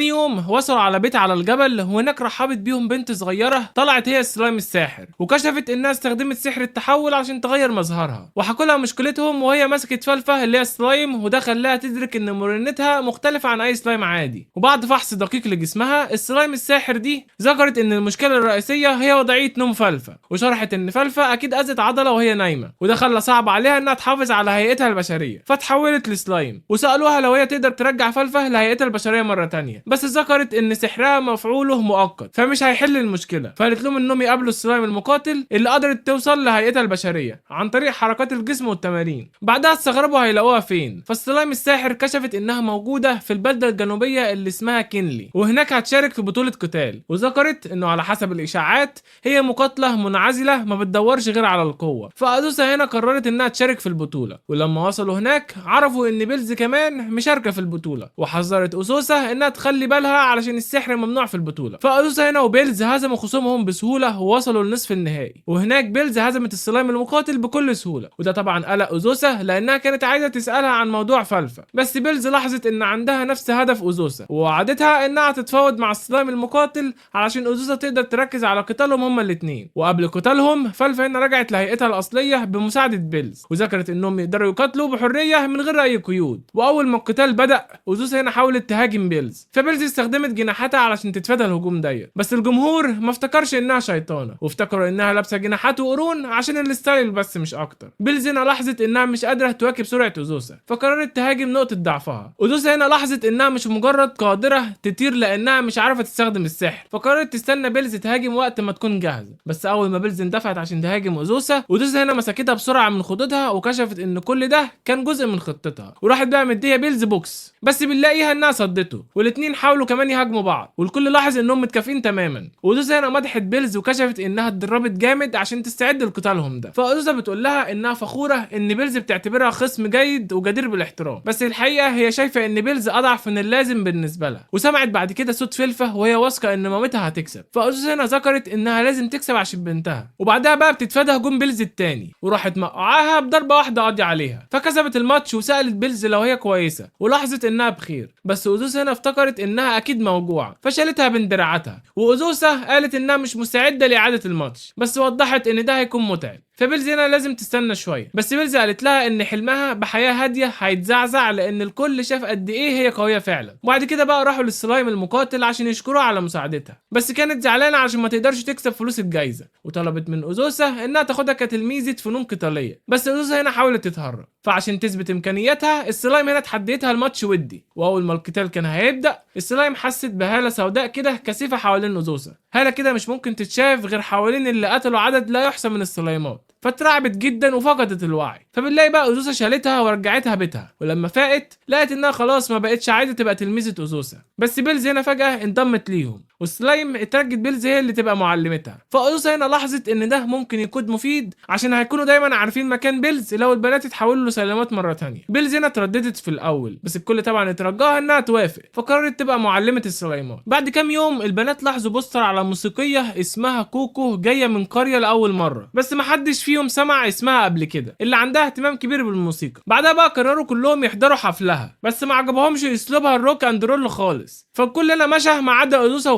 يوم وصلوا على بيت على الجبل، وهناك رحبت بيهم بنت صغيره طلعت هي السلايم الساحر، وكشفت انها استخدمت سحر التحول عشان تغير مظهرها، وحكوا لها مشكلتهم وهي مسكت فلفة اللي هي السلايم، وده خلاها تدرك ان مرونتها مختلفه عن اي سلايم عادي. وبعد فحص دقيق لجسمها السلايم الساحر دي ذكرت ان المشكله الرئيسيه هي وضعيه نوم فلفة، وشرحت ان فلفة اكيد اذت عضله وهي نايمه، وده خلى صعب عليها انها تحافظ على هيئتها البشريه، فتحولت لسلايم. وسالوها لو هي تقدر ترجع فلفة لهيئتها البشريه مره تانية، بس ذكرت ان سحرها مفعوله مؤقت فمش هيحل المشكله، فقالت لهم انهم يقابلوا السلايم المقاتل اللي قدرت توصل لهيئتها البشريه عن طريق حركات الجسم والتمارين. بعدها استغربوا هيلاقوها فين، فالسلايم الساحر كشفت انها موجوده في البلده الجنوبيه اللي اسمها كينلي، وهناك هتشارك في بطوله قتال، وذكرت انه على حسب الاشاعات هي مقاتله منعزله ما بتدورش غير على القوه. فأوزوسا هنا قررت انها تشارك في البطوله، ولما وصلوا هناك عرفوا ان بيلز كمان مشاركه في البطوله، وحذرت اوزوسا انها تخلي بالها علشان السحر ممنوع في البطوله. فأوزوسا هنا وبيلز هزموا خصومهم بسهوله ووصلوا لنصف النهائي، وهناك بيلز هزمت السلايم المقاتل بكل سهوله، وده طبعا قلق اوزوسا لانها كانت عايزه تسالها عن موضوع فلفة، بس بيلز لاحظت ان عندها نفس هدف اوزوسا ووعدتها انها تتفاوض مع السلايم المقاتل علشان اوزوسا تقدر تركز على قتالهم هما الاثنين. وقبل قتالهم فالفا هنا رجعت لهيئتها الاصليه بمساعده بيلز، وذكرت انهم يقدروا يقاتلوا بحريه من غير اي قيود. واول ما القتال بدا اوزوسا هنا حاولت تهاجم بيلز، فبيلز استخدمت جناحاتها علشان تتفادى الهجوم ديت. بس الجمهور ما افتكرش انها شيطانه، وافتكروا انها لابسه جناحات وقرون عشان الستايل بس مش اكتر. بيلز هنا لاحظت انها مش قادره تواكب سرعه اوزوسا، فقررت تهاجم نقطه ضعفها. اوزوسا هنا لاحظت انها مش مجرد قادره تطير لانها مش عارفه تستخدم السحر، فقررت تستنى بيلز تهاجم وقت ما تكون جاهزه. بس اول ما بيلز اندفعت عشان تهاجم اوزوسا هنا مسكتها بسرعه من خدودها وكشفت ان كل ده كان جزء من خطتها، وراحت بقى مديها بيلز بوكس، بس بنلاقيها انها صدته، والاتنين حاولوا كمان يهاجموا بعض، والكل لاحظ انهم متكافئين تماما. اوزوسا هنا مدحت بيلز وكشفت انها اتدربت جامد عشان تستعد لقتالهم ده. فاوزوسا بتقول لها انها فخوره ان بيلز بتعتبرها خصم جيد وجدير بالاحترام، بس الحقيقه هي شايفه ان بيلز اضعف من اللازم بالنسبه لها. وسمعت بعد كده صوت فلفه وهي واثقه ان مامتها هتكسب، فاوزوسا هنا ذكرت انها لازم تكسب عشان بنتها. وبعدها بقى بتتفادى هجوم بيلز التاني، وراحت موقعاها بضربه واحده قاضيه عليها، فكسبت الماتش. وسالت بيلز لو هي كويسه، ولاحظت انها بخير. بس اوزوسا هنا افتكرت انها اكيد موجوعه، فشالتها بين دراعاتها. واوزوسا قالت انها مش مستعده لاعاده الماتش، بس وضحت ان ده هيكون متعب. فبيلز هنا لازم تستنى شويه، بس بيلز قالت لها ان حلمها بحياه هاديه هيتزعزع لان الكل شاف قد ايه هي قويه فعلا. وبعد كده بقى راحوا للسلايم المقاتل عشان يشكروها على مساعدتها، بس كانت زعلانه عشان ما تقدرش تكسب فلوس الجايزه، وطلبت من اوزوسا انها تاخدها كتلميذه فنون قتاليه. بس اوزوسا هنا حاولت تتهرب، فعشان تثبت امكانياتها السلايم هنا تحديتها الماتش ودي. واول ما القتال كان هيبدا السلايم حست بهاله سوداء كده كثيفه حوالين اوزوسا، هاله كده مش ممكن تتشاف غير حوالين اللي قتلوا عدد لا يحصى من السلايمات، فاترعبت جدا وفقدت الوعي. فبنلاقي بقى اوزوسا شالتها ورجعتها بيتها، ولما فاقت لقت انها خلاص ما بقتش عايزه تبقى تلميذه اوزوسا. بس بيلز هنا فجاه انضمت ليهم، والسلايم اترجت بيلز هي اللي تبقى معلمتها. فاوزوسا هنا لاحظت ان ده ممكن يكون مفيد عشان هيكونوا دايما عارفين مكان بيلز لو البنات اتحولوا لسلامات مره تانية. بيلز هنا اترددت في الاول، بس الكل طبعا اترجاها انها توافق، فقررت تبقى معلمه السلايمات. بعد كام يوم البنات لاحظوا بوستر على موسيقيه اسمها كوكو جايه من قريه لاول مره، بس محدش فيهم سمع اسمها قبل كده، اللي عندها اهتمام كبير بالموسيقى. بعدها بقى قرروا كلهم يحضروا حفلها، بس ما عجبهمش اسلوبها الروك اند رول خالص، فالكل هنا مشى ما عدا اوزوسا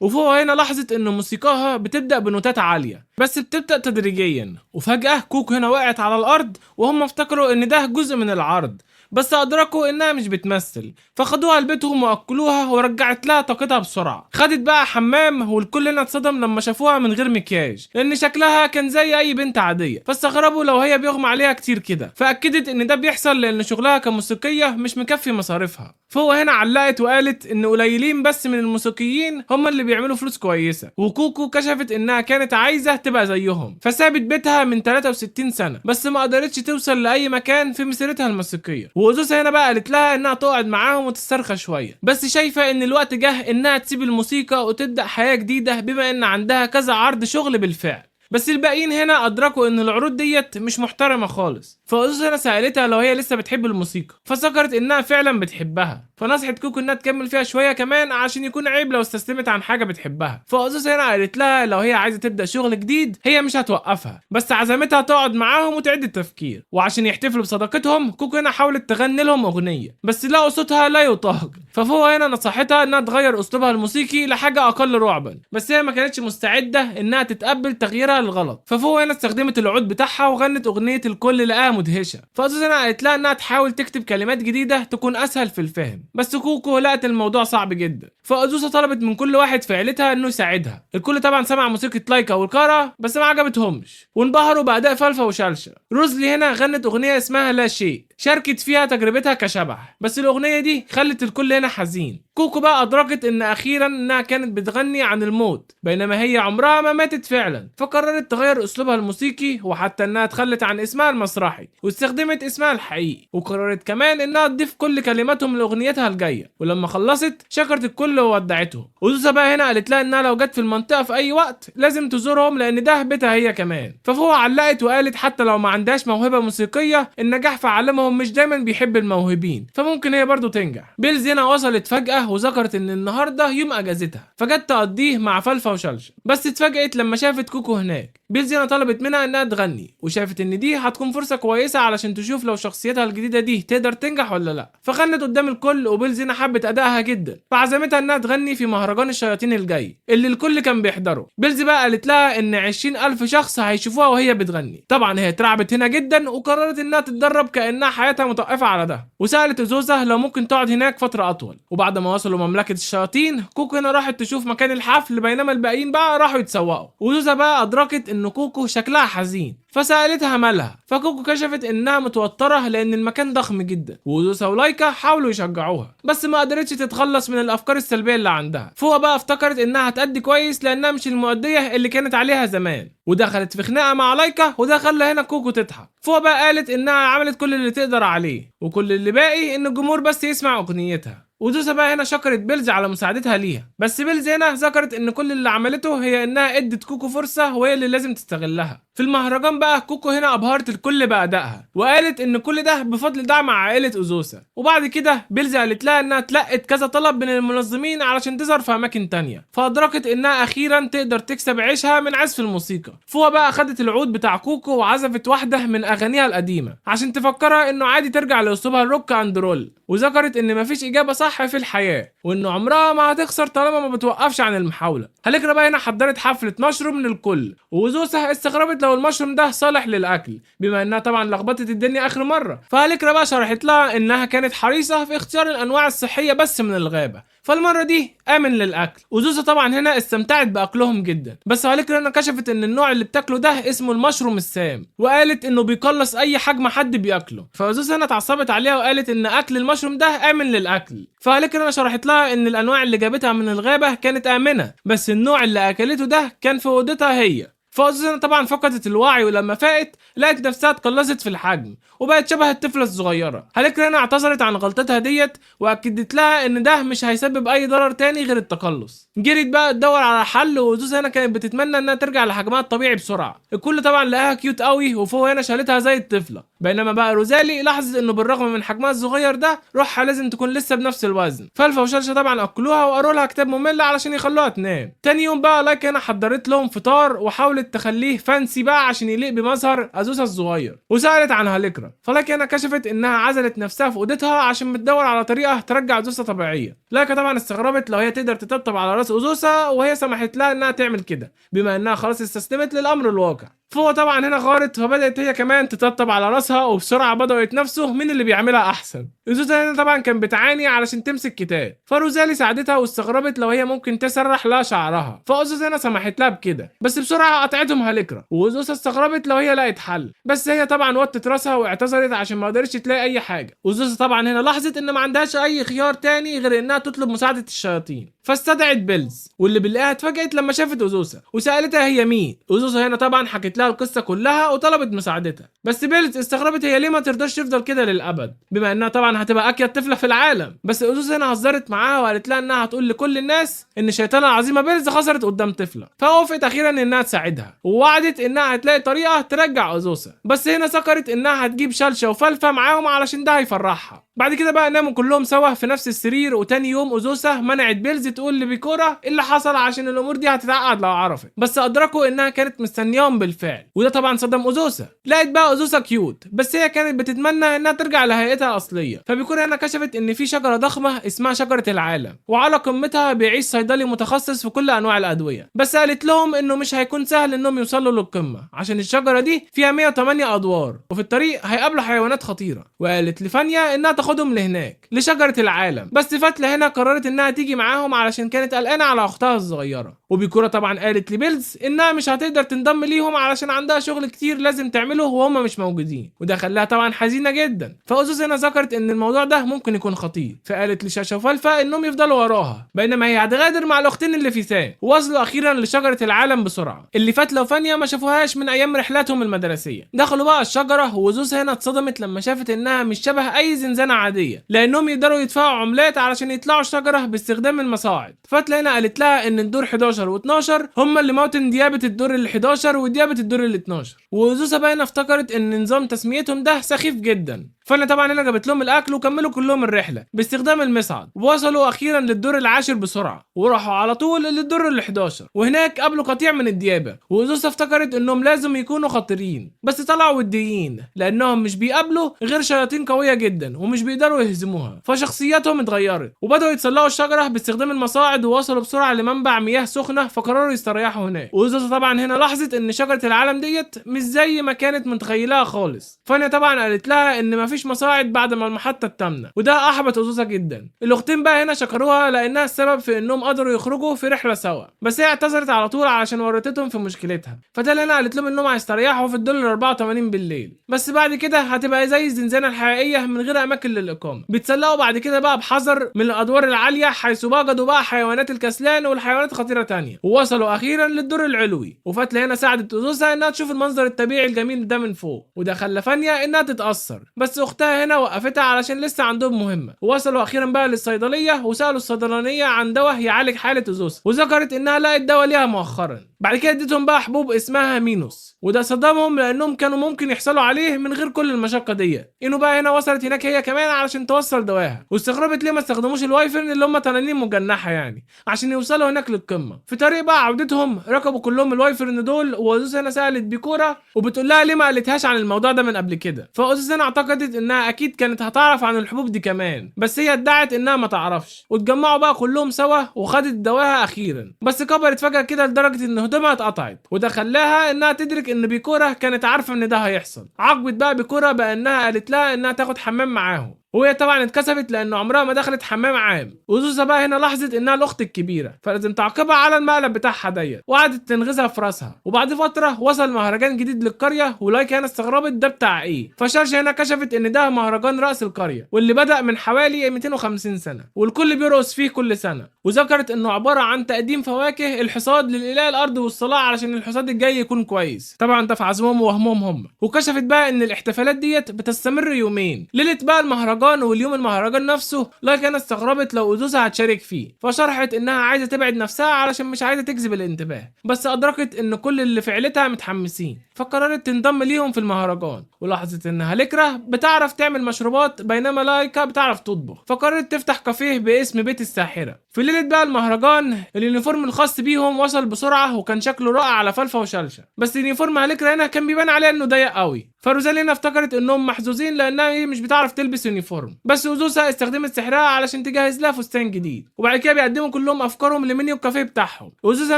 وفوا هنا لاحظت ان موسيقاها بتبدا بنوتات عاليه، بس بتبدا تدريجيا. وفجاه كوكو هنا وقعت على الارض، وهم افتكروا ان ده جزء من العرض، بس ادركوا انها مش بتمثل، فخدوها لبيتهم واكلوها ورجعت لها طاقتها بسرعه. خدت بقى حمام، والكل هنا اتصدم لما شافوها من غير مكياج، لان شكلها كان زي اي بنت عاديه، فاستغربوا لو هي بيغمى عليها كتير كده. فاكدت ان ده بيحصل لان شغلها كموسيقيه مش مكفي مصاريفها. فهو هنا علقت وقالت ان قليلين بس من الموسيقيين هم اللي بيعملوا فلوس كويسه. وكوكو كشفت انها كانت عايزه تبقى زيهم، فسابت بيتها من 63 سنه، بس ما قدرتش توصل لاي مكان في مسيرتها الموسيقيه. واوزوسا هنا بقى قالت لها انها تقعد معاهم وتسترخى شويه، بس شايفه ان الوقت جه انها تسيب الموسيقى وتبدا حياه جديده بما ان عندها كذا عرض شغل بالفعل. بس الباقيين هنا ادركوا ان العروض ديت مش محترمه خالص. فاوزوسا هنا سالتها لو هي لسه بتحب الموسيقى، فذكرت انها فعلا بتحبها، فنصحت كوكو انها تكمل فيها شويه كمان عشان يكون عيب لو استسلمت عن حاجه بتحبها. فاوزوسا هنا قالت لها لو هي عايزه تبدا شغل جديد هي مش هتوقفها، بس عزمتها تقعد معاهم وتعيد التفكير. وعشان يحتفلوا بصداقتهم كوكو هنا حاولت تغني لهم اغنيه، بس لقوا صوتها لا يطاق، ففهو هنا نصحتها انها تغير اسلوبها الموسيقي لحاجه اقل رعبا، بس هي ما كانتش مستعده انها تتقبل تغييرها للغلط. ففهو هنا استخدمت العود بتاعها وغنت اغنيه الكل لقاها مدهشه. فاوزوسا هنا قالت لها انها تحاول تكتب كلمات جديده تكون اسهل في الفهم، بس كوكو لقت الموضوع صعب جدا. فاوزوسا طلبت من كل واحد في عيلتها انه يساعدها. الكل طبعا سمع موسيقى لايكا والكارا بس ما عجبتهمش، وانبهروا باداء فلفا وشالشا. روزلي هنا غنت اغنيه اسمها لا شيء، شاركت فيها تجربتها كشبح، بس الاغنيه دي خلت الكل هنا حزين. كوكو بقى ادركت ان اخيرا انها كانت بتغني عن الموت بينما هي عمرها ما ماتت فعلا، فقررت تغير اسلوبها الموسيقي، وحتى انها تخلت عن اسمها المسرحي واستخدمت اسمها الحقيقي. وقررت كمان انها تضيف كل كلماتهم لاغنيتها الجايه. ولما خلصت شكرت الكل وودعتهم. اوزوسا بقى هنا قالت لها انها لو جت في المنطقه في اي وقت لازم تزورهم لان ده بيتها هي كمان. ففهو علقت وقالت حتى لو ما عندهاش موهبه موسيقيه النجاح في عالمهم انهم مش دايما بيحب الموهوبين، فممكن هي برضو تنجح. بيلز هنا وصلت فجأة وذكرت ان النهارده يوم اجازتها، فجت تقضيه مع فلفة وشلشل، بس اتفاجئت لما شافت كوكو هناك. بيلز هنا طلبت منها انها تغني، وشافت ان دي هتكون فرصة كويسة علشان تشوف لو شخصيتها الجديدة دي تقدر تنجح ولا لا. فغنت قدام الكل، وبيلز هنا حبت ادائها جدا، فعزمتها انها تغني في مهرجان الشياطين الجاي اللي الكل كان بيحضره. بيلز بقى قالت لها ان 20,000 شخص هيشوفوها وهي بتغني. طبعا هي اترعبت هنا جدا، وقررت انها تتدرب كانها حياتها متوقفة على ده، وسالت أزوزة لو ممكن تقعد هناك فترة اطول. وبعد ما وصلوا مملكة الشياطين، كوكو هنا راحت تشوف مكان الحفل، بينما الباقيين بقى راحوا يتسوقوا. وأزوزة بقى ادركت ان كوكو شكلها حزين، فسألتها مالها، فكوكو كشفت انها متوترة لان المكان ضخم جدا. وأزوزة ولايكا حاولوا يشجعوها، بس ما قدرتش تتخلص من الافكار السلبية اللي عندها. فهو بقى افتكرت انها هتأدي كويس لانها مش المؤدية اللي كانت عليها زمان، ودخلت في خناقة مع لايكا، وده خلى هنا كوكو تضحك. فهو بقى قالت انها عملت كل اللي تقدر عليه، وكل اللي باقي ان الجمهور بس يسمع اغنيتها. وزوسة بقى هنا شكرت بيلز على مساعدتها ليها، بس بيلز هنا ذكرت ان كل اللي عملته هي انها ادت كوكو فرصة وهي اللي لازم تستغلها. في المهرجان بقى كوكو هنا ابهرت الكل بأدائها، وقالت ان كل ده بفضل دعم عائلة أزوسة. وبعد كده بيلز قالت لها انها تلقت كذا طلب من المنظمين علشان تظهر في اماكن تانية، فادركت انها اخيرا تقدر تكسب عيشها من عزف الموسيقى. فهو بقى خدت العود بتاع كوكو وعزفت واحدة من اغانيها القديمة عشان تفكرها انه عادي ترجع لاسلوبها الروك اند رول، وذكرت ان مفيش اجابة صح في الحياة، وانه عمرها ما هتخسر طالما ما بتوقفش عن المحاولة. هالكرة بقى هنا حضرت حفلة مشروم للكل، وزوسة استغربت لو المشروم ده صالح للاكل، بما انها طبعا لخبطت الدنيا اخر مرة. فهالكرة بقى شرحت لها انها كانت حريصة في اختيار الانواع الصحية بس من الغابة، فالمرة دي آمن للأكل. وزوسة طبعا هنا استمتعت بأكلهم جدا، بس هالكرة هنا كشفت إن النوع اللي بتاكله ده اسمه المشروم السام، وقالت إنه بيقلص أي حجم حد بياكله. فزوسة هنا اتعصبت عليها وقالت إن أكل المشروم ده آمن للأكل. فهالكرة هنا شرحت لها إن الأنواع اللي جابتها من الغابة كانت آمنة، بس النوع اللي أكلته ده كان في أوضتها هي. فأزوزة طبعا فقدت الوعي، ولما فاقت لقت نفسها اتقلصت في الحجم وبقت شبه الطفلة الصغيرة. هالكرة هنا اعتذرت عن غلطتها ديت، واكدت لها ان ده مش هيسبب اي ضرر تاني غير التقلص. جريت بقى تدور على حل، وأزوزة هنا كانت بتتمنى انها ترجع لحجمها الطبيعي بسرعة. الكل طبعا لقاها كيوت قوي، وفوق هنا شالتها زي الطفلة. بينما بقى روزالي لاحظت انه بالرغم من حجمها الصغير ده روحها لازم تكون لسه بنفس الوزن. فلفة وشلشة طبعا اكلوها وقروا لها كتاب ممل علشان يخلوها تنام. تاني يوم بقى لايكا هنا حضرت لهم فطار، وحاولت تخليه فانسي بقى عشان يليق بمظهر أزوسة الصغير، وسألت عن هالكرة. فلايكا هنا كشفت انها عزلت نفسها في اوضتها عشان بتدور على طريقة ترجع أزوسة طبيعية. لايكا طبعا استغربت لو هي تقدر تطبطب على راس أزوسة، وهي سمحت لها انها تعمل كده بما انها خلاص استسلمت للامر الواقع. فهو طبعا هنا غارت، فبدأت هي كمان تطبطب على راسها، وبسرعة بدأوا يتنافسوا مين اللي بيعملها أحسن. أزوسة هنا طبعا كان بتعاني علشان تمسك كتاب، فروزالي ساعدتها واستغربت لو هي ممكن تسرح لها شعرها، فأزوسة هنا سمحت لها بكده، بس بسرعة قطعتهم هالكرة. وأزوسة استغربت لو هي لقت حل، بس هي طبعا وطت راسها واعتذرت عشان ما قدرتش تلاقي أي حاجة. وأزوسة طبعا هنا لاحظت إن ما عندهاش أي خيار تاني غير إنها تطلب مساعدة الشياطين، فاستدعت بيلز، واللي بالله اتفاجئت لما شافت أزوسة وسألتها هي مين. أزوسة هنا طبعا حكت لها القصة كلها وطلبت مساعدتها، بس بيلز استغربت هي ليه ما ترضاش تفضل كده للأبد، بما انها طبعا هتبقى اكيد طفلة في العالم. بس أزوسة هنا هزرت معاها وقالت لها انها هتقول لكل الناس ان الشيطانة العظيمة بيلز خسرت قدام طفلة، فوافقت اخيرا انها تساعدها، ووعدت انها هتلاقي طريقة ترجع أزوسة. بس هنا سكرت انها هتجيب شلشة وفلفة معاهم علشان ده هيفرحها. بعد كده بقى ناموا كلهم سوا في نفس السرير، وتاني يوم أزوسة منعت بيلز تقول لبيكورا اللي حصل عشان الامور دي هتتعقد لو عرفت، بس ادركوا انها كانت مستنياهم بالفعل، وده طبعا صدم أزوسة. لقت بقى أزوسة كيوت، بس هي كانت بتتمنى انها ترجع لهيئتها الاصليه. فبيكورا هنا كشفت ان في شجره ضخمه اسمها شجره العالم، وعلى قمتها بيعيش صيدلي متخصص في كل انواع الادويه، بس قالت لهم انه مش هيكون سهل انهم يوصلوا للقمه عشان الشجره دي فيها 108 ادوار، وفي الطريق هيقابلوا حيوانات خطيره. وقالت لفانيا انها تاخدهم لهناك لشجره العالم، بس فاتله هنا قررت انها تيجي معاهم علشان كانت قلقانه على اختها الصغيره. وبيكورا طبعا قالت لبيلز انها مش هتقدر تنضم ليهم علشان عندها شغل كتير لازم تعمله وهم مش موجودين، وده خلاها طبعا حزينه جدا. فأزوسة هنا ذكرت ان الموضوع ده ممكن يكون خطير، فقالت لشاشا وفلفة انهم يفضلوا وراها، بينما هي هتغادر مع الاختين اللي في ثان. ووصلوا اخيرا لشجره العالم بسرعه، اللي فاتله وفانيا ما شافوهاش من ايام رحلاتهم المدرسيه. دخلوا بقى الشجره، وأزوسة هنا اتصدمت لما شافت انها مش شبه اي زنزانه عاديه، لانهم يقدروا يدفعوا عملات علشان يطلعوا الشجره باستخدام المصاعد. فاتله هنا قالت لها ان الدور 11 و12 هم اللي موتن ديابه الدور ال11 وديابه الدور ال12. وأزوسة بقى هنا افتكرت ان نظام تسميتهم ده سخيف جدا، فانا طبعا هنا جابت لهم الاكل وكملوا كلهم الرحله باستخدام المصعد، ووصلوا اخيرا للدور العاشر بسرعه، وراحوا على طول للدور ال11. وهناك قابلوا قطيع من الديابه، واوزوسا افتكرت انهم لازم يكونوا خطيرين، بس طلعوا وديين لانهم مش بيقابلوا غير شياطين قويه جدا ومش بيقدروا يهزموها، فشخصياتهم اتغيرت وبداوا يتسلقوا الشجره باستخدام المصاعد، ووصلوا بسرعه لمنبع مياه سخنه فقرروا يستريحوا هناك. واوزوسا طبعا هنا لاحظت ان شجره العالم ديت مش زي ما كانت متخيلها خالص، فانا طبعا قالت لها ان مفيش مصاعد بعد ما المحطه التامنه، وده احبط اوزوسا جدا. الاختين بقى هنا شكروها لانها السبب في انهم قدروا يخرجوا في رحله سوا، بس هي اعتذرت على طول علشان ورطتهم في مشكلتها. فده هنا قالت لهم انهم هيستريحوا في الدور 84 بالليل، بس بعد كده هتبقى زي الزنزانه الحقيقيه من غير اماكن للاقامه. بيتسلقوا بعد كده بقى بحذر من الادوار العاليه، حيث وجدوا بقى حيوانات الكسلان والحيوانات خطيره تانية، ووصلوا اخيرا للدور العلوي. وفتله هنا ساعدت اوزوسا انها تشوف المنظر الطبيعي الجميل ده من فوق، وده خلى فانيا انها تتاثر، بس اختها هنا وقفتها علشان لسه عندهم مهمه. ووصلوا اخيرا بقى للصيدليه وسالوا الصيدلانيه عن دواء يعالج حاله اوزوسا، وذكرت انها لقت دواء ليها مؤخرا. بعد كده اديتهم بقى حبوب اسمها مينوس، وده صدمهم لانهم كانوا ممكن يحصلوا عليه من غير كل المشقه دي. انه بقى هنا وصلت هناك هي كمان علشان توصل دواها، واستغربت ليه ما استخدموش الوايفرن اللي هم تنانين مجنحه يعني عشان يوصلوا هناك للقمه. في طريق بقى عودتهم ركبوا كلهم الوايفرن دول، واوزوسا هنا سالت بيكورا وبتقول لها ليه ما قالتهاش عن الموضوع ده من قبل كده. فاوزوسا هنا اعتقدت انها اكيد كانت هتعرف عن الحبوب دي كمان، بس هي ادعت انها ما تعرفش. واتجمعوا بقى كلهم سوا وخدت دواها اخيرا، بس كبرت فجاه كده لدرجه ان هدومها اتقطعت، وده خلاها انها تدرك ان بيكورا كانت عارفه ان ده هيحصل. عاقبت بقى بيكورا بانها قالت لها انها تاخد حمام معاهم، وهي طبعا اتكسفت لان عمرها ما دخلت حمام عام. وزوزا بقى هنا لاحظت انها الاخت الكبيره فلازم تعاقبها على المقلب بتاعها ديت، وقعدت تنغزها في راسها. وبعد فتره وصل مهرجان جديد للقريه، ولايكا هنا استغربت ده بتاع ايه. فشارشا هنا كشفت ان ده مهرجان راس القريه، واللي بدا من حوالي 250 سنه، والكل بيرقص فيه كل سنه. وذكرت انه عباره عن تقديم فواكه الحصاد للاله الارض والصلاه علشان الحصاد الجاي يكون كويس، طبعا ده في عزمهم ووهمهم هم. وكشفت بقى ان الاحتفالات ديت بتستمر يومين، ليله بقى المهرجان واليوم المهرجان نفسه لايكا انا استغربت لو اوزوسا هتشارك فيه، فشرحت انها عايزه تبعد نفسها علشان مش عايزه تجذب الانتباه، بس ادركت ان كل اللي في عيلتها متحمسين فقررت تنضم ليهم في المهرجان. ولاحظت انها لكرة بتعرف تعمل مشروبات بينما لايكا بتعرف تطبخ، فقررت تفتح كافيه باسم بيت الساحره. في ليله بقى المهرجان اليونيفورم الخاص بيهم وصل بسرعه وكان شكله رائع على فلفا وشلشه، بس يونيفورم لكرة هنا كان بيبان عليه انه ضيق قوي. فروزالينا افتكرت انهم محظوظين لانها مش بتعرف تلبس يونيفورم، بس اوزوسا استخدمت سحرها علشان تجهز لها فستان جديد. وبعد كده بيقدموا كلهم افكارهم لمنيو الكافيه بتاعهم. اوزوسا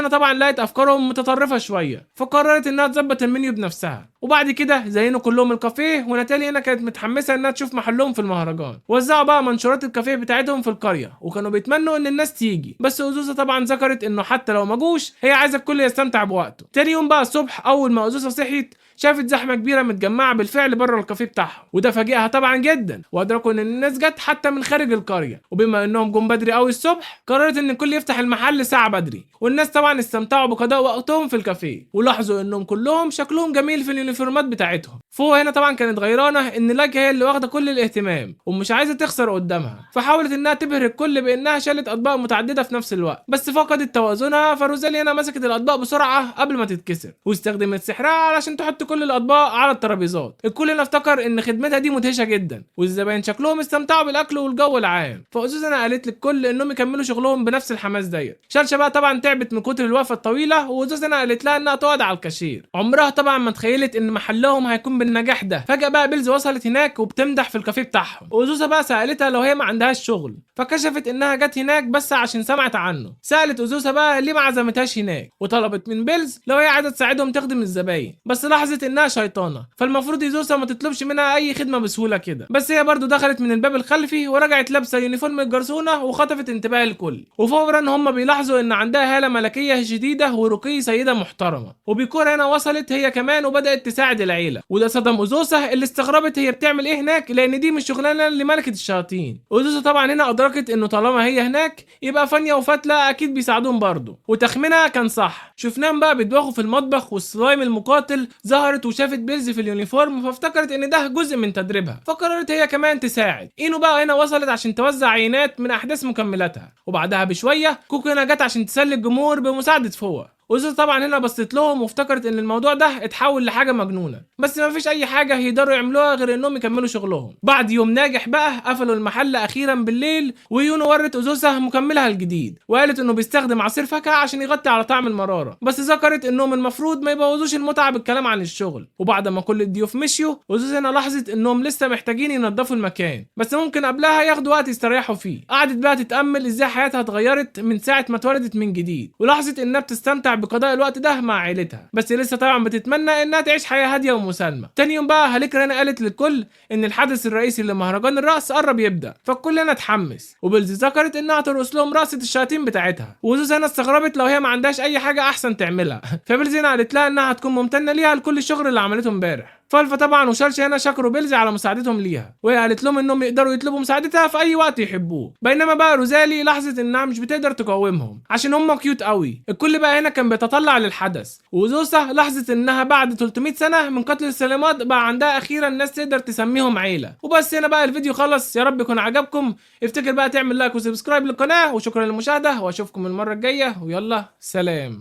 هنا طبعا لقت افكارهم متطرفه شويه، فقررت انها تظبط المنيو بنفسها. وبعد كده زينوا كلهم الكافيه، وناتالي هنا كانت متحمسه انها تشوف محلهم في المهرجان. وزعوا بقى منشورات الكافيه بتاعتهم في القريه، وكانوا بيتمنوا ان الناس تيجي، بس اوزوسا طبعا ذكرت انه حتى لو ما جوش هي عايزه الكل يستمتع بوقته. تاني يوم بقى الصبح اول ما اوزوسا صحيت شافت زحمه كبيره متجمعه بالفعل بره الكافيه بتاعهم، وده فاجئها طبعا جدا، وادركوا ان الناس جت حتى من خارج القريه. وبما انهم جم بدري قوي الصبح قررت ان الكل يفتح المحل ساعه بدري، والناس طبعا استمتعوا بقضاء وقتهم في الكافيه. ولاحظوا انهم كلهم شكلهم جميل في اليونيفورمات بتاعتهم. فهو هنا طبعا كانت غيرانه ان لايكا هي اللي واخده كل الاهتمام ومش عايزه تخسر قدامها، فحاولت انها تبهر الكل بانها شالت اطباق متعدده في نفس الوقت، بس فقدت توازنها. فروزالي هنا مسكت الاطباق بسرعه قبل ما تتكسر، واستخدمت سحرها علشان تحط كل الاطباق على الترابيزات. الكل هنا افتكر ان خدمتها دي مدهشه جدا، والزباين شكلهم استمتعوا بالاكل والجو العام. فأوزوسا قالت للكل انهم يكملوا شغلهم بنفس الحماس ديت. شالشا بقى طبعا تعبت من كتر الوقفه الطويله، وأوزوسا قالت لها انها تقعد على الكاشير. عمرها طبعا ما تخيلت ان محلهم هيكون بالنجاح ده. فجاه بقى بيلز وصلت هناك وبتمدح في الكافيه بتاعهم. أوزوسا بقى سالتها لو هي ما عندهاش شغل، فكشفت انها جت هناك بس عشان سمعت عنه. سالت أوزوسا بقى ليه ما عزمتهاش هناك، وطلبت من بيلز لو هي عايزه تساعدهم تخدم الزباين، بس لاحظت انها شيطانه، فالمفروض أوزوسا ما تطلبش منها اي خدمه بسهوله كده. بس هي برضو دخلت من الباب الخلفي ورجعت لابسه يونيفورم الجرسونه وخطفت انتباه الكل. وفورا هم بيلاحظوا ان عندها هاله ملكيه شديده ورقي سيده محترمه. وبيكورا هنا وصلت هي كمان وبدات تساعد العيله، وده صدم أوزوسا اللي استغربت هي بتعمل ايه هناك لان دي مش شغلانه لملكه الشياطين. أوزوسا طبعا هنا ادركت انه طالما هي هناك يبقى فانيا وفتله اكيد بيساعدوهم برضو، وتخمينها كان صح. شفناهم بقى بيطبخوا في المطبخ، والسلايم المقاتل ظهرت وشافت بيلز في اليونيفورم، فافتكرت ان ده جزء من تدريبها، فقررت هي كمان تساعد. اينو بقى هنا وصلت عشان توزع عينات من احداث مكملاتها. وبعدها بشويه كوكو هنا جت عشان تسلي الجمهور بمساعده فوا. وزوزة طبعا هنا بصت لهم وافتكرت ان الموضوع ده اتحول لحاجه مجنونه، بس ما فيش اي حاجه يقدروا يعملوها غير انهم يكملوا شغلهم. بعد يوم ناجح بقى قفلوا المحل اخيرا بالليل، ويونو ورت اوزوسا مكملها الجديد وقالت انه بيستخدم عصير فاكهه عشان يغطي على طعم المراره، بس ذكرت انهم المفروض ما يبوظوش المتعه بالكلام عن الشغل. وبعد ما كل الضيوف مشيوا، اوزوسا هنا لاحظت انهم لسه محتاجين ينظفوا المكان، بس ممكن قبلها ياخدوا وقت يستريحوا فيه. قعدت بقى تتامل ازاي حياتها اتغيرت من ساعه ما اتولدت من جديد، ولاحظت انها بتستمتع بقضاء الوقت ده مع عيلتها، بس لسه طبعا بتتمنى انها تعيش حياه هاديه ومسالمه. تاني يوم بقى هاليكرا هنا قالت للكل ان الحدث الرئيسي لمهرجان الرقص قرب يبدا، فالكل هنا اتحمس، وبيلز ذكرت انها ترقص لهم رقصه الشياطين بتاعتها، وزوزة هنا استغربت لو هي ما عندهاش اي حاجه احسن تعملها. فبيلز هنا قالت لها انها هتكون ممتنه ليها لكل الشغل اللي عملته امبارح. فالفا طبعا وشارشي هنا شكروا بيلزي على مساعدتهم ليها، وهي قالت لهم انهم يقدروا يطلبوا مساعدتها في اي وقت يحبوه. بينما بقى روزالي لاحظت انها مش بتقدر تقاومهم عشان هم كيوت قوي. الكل بقى هنا كان بيتطلع للحدث، وزوسة لاحظت انها بعد 300 سنه من قتل السلامات بقى عندها اخيرا ناس تقدر تسميهم عيله. وبس هنا بقى الفيديو خلص، يا رب يكون عجبكم. افتكر بقى تعمل لايك وسبسكرايب للقناه، وشكرا للمشاهده، واشوفكم المره الجايه، ويلا سلام.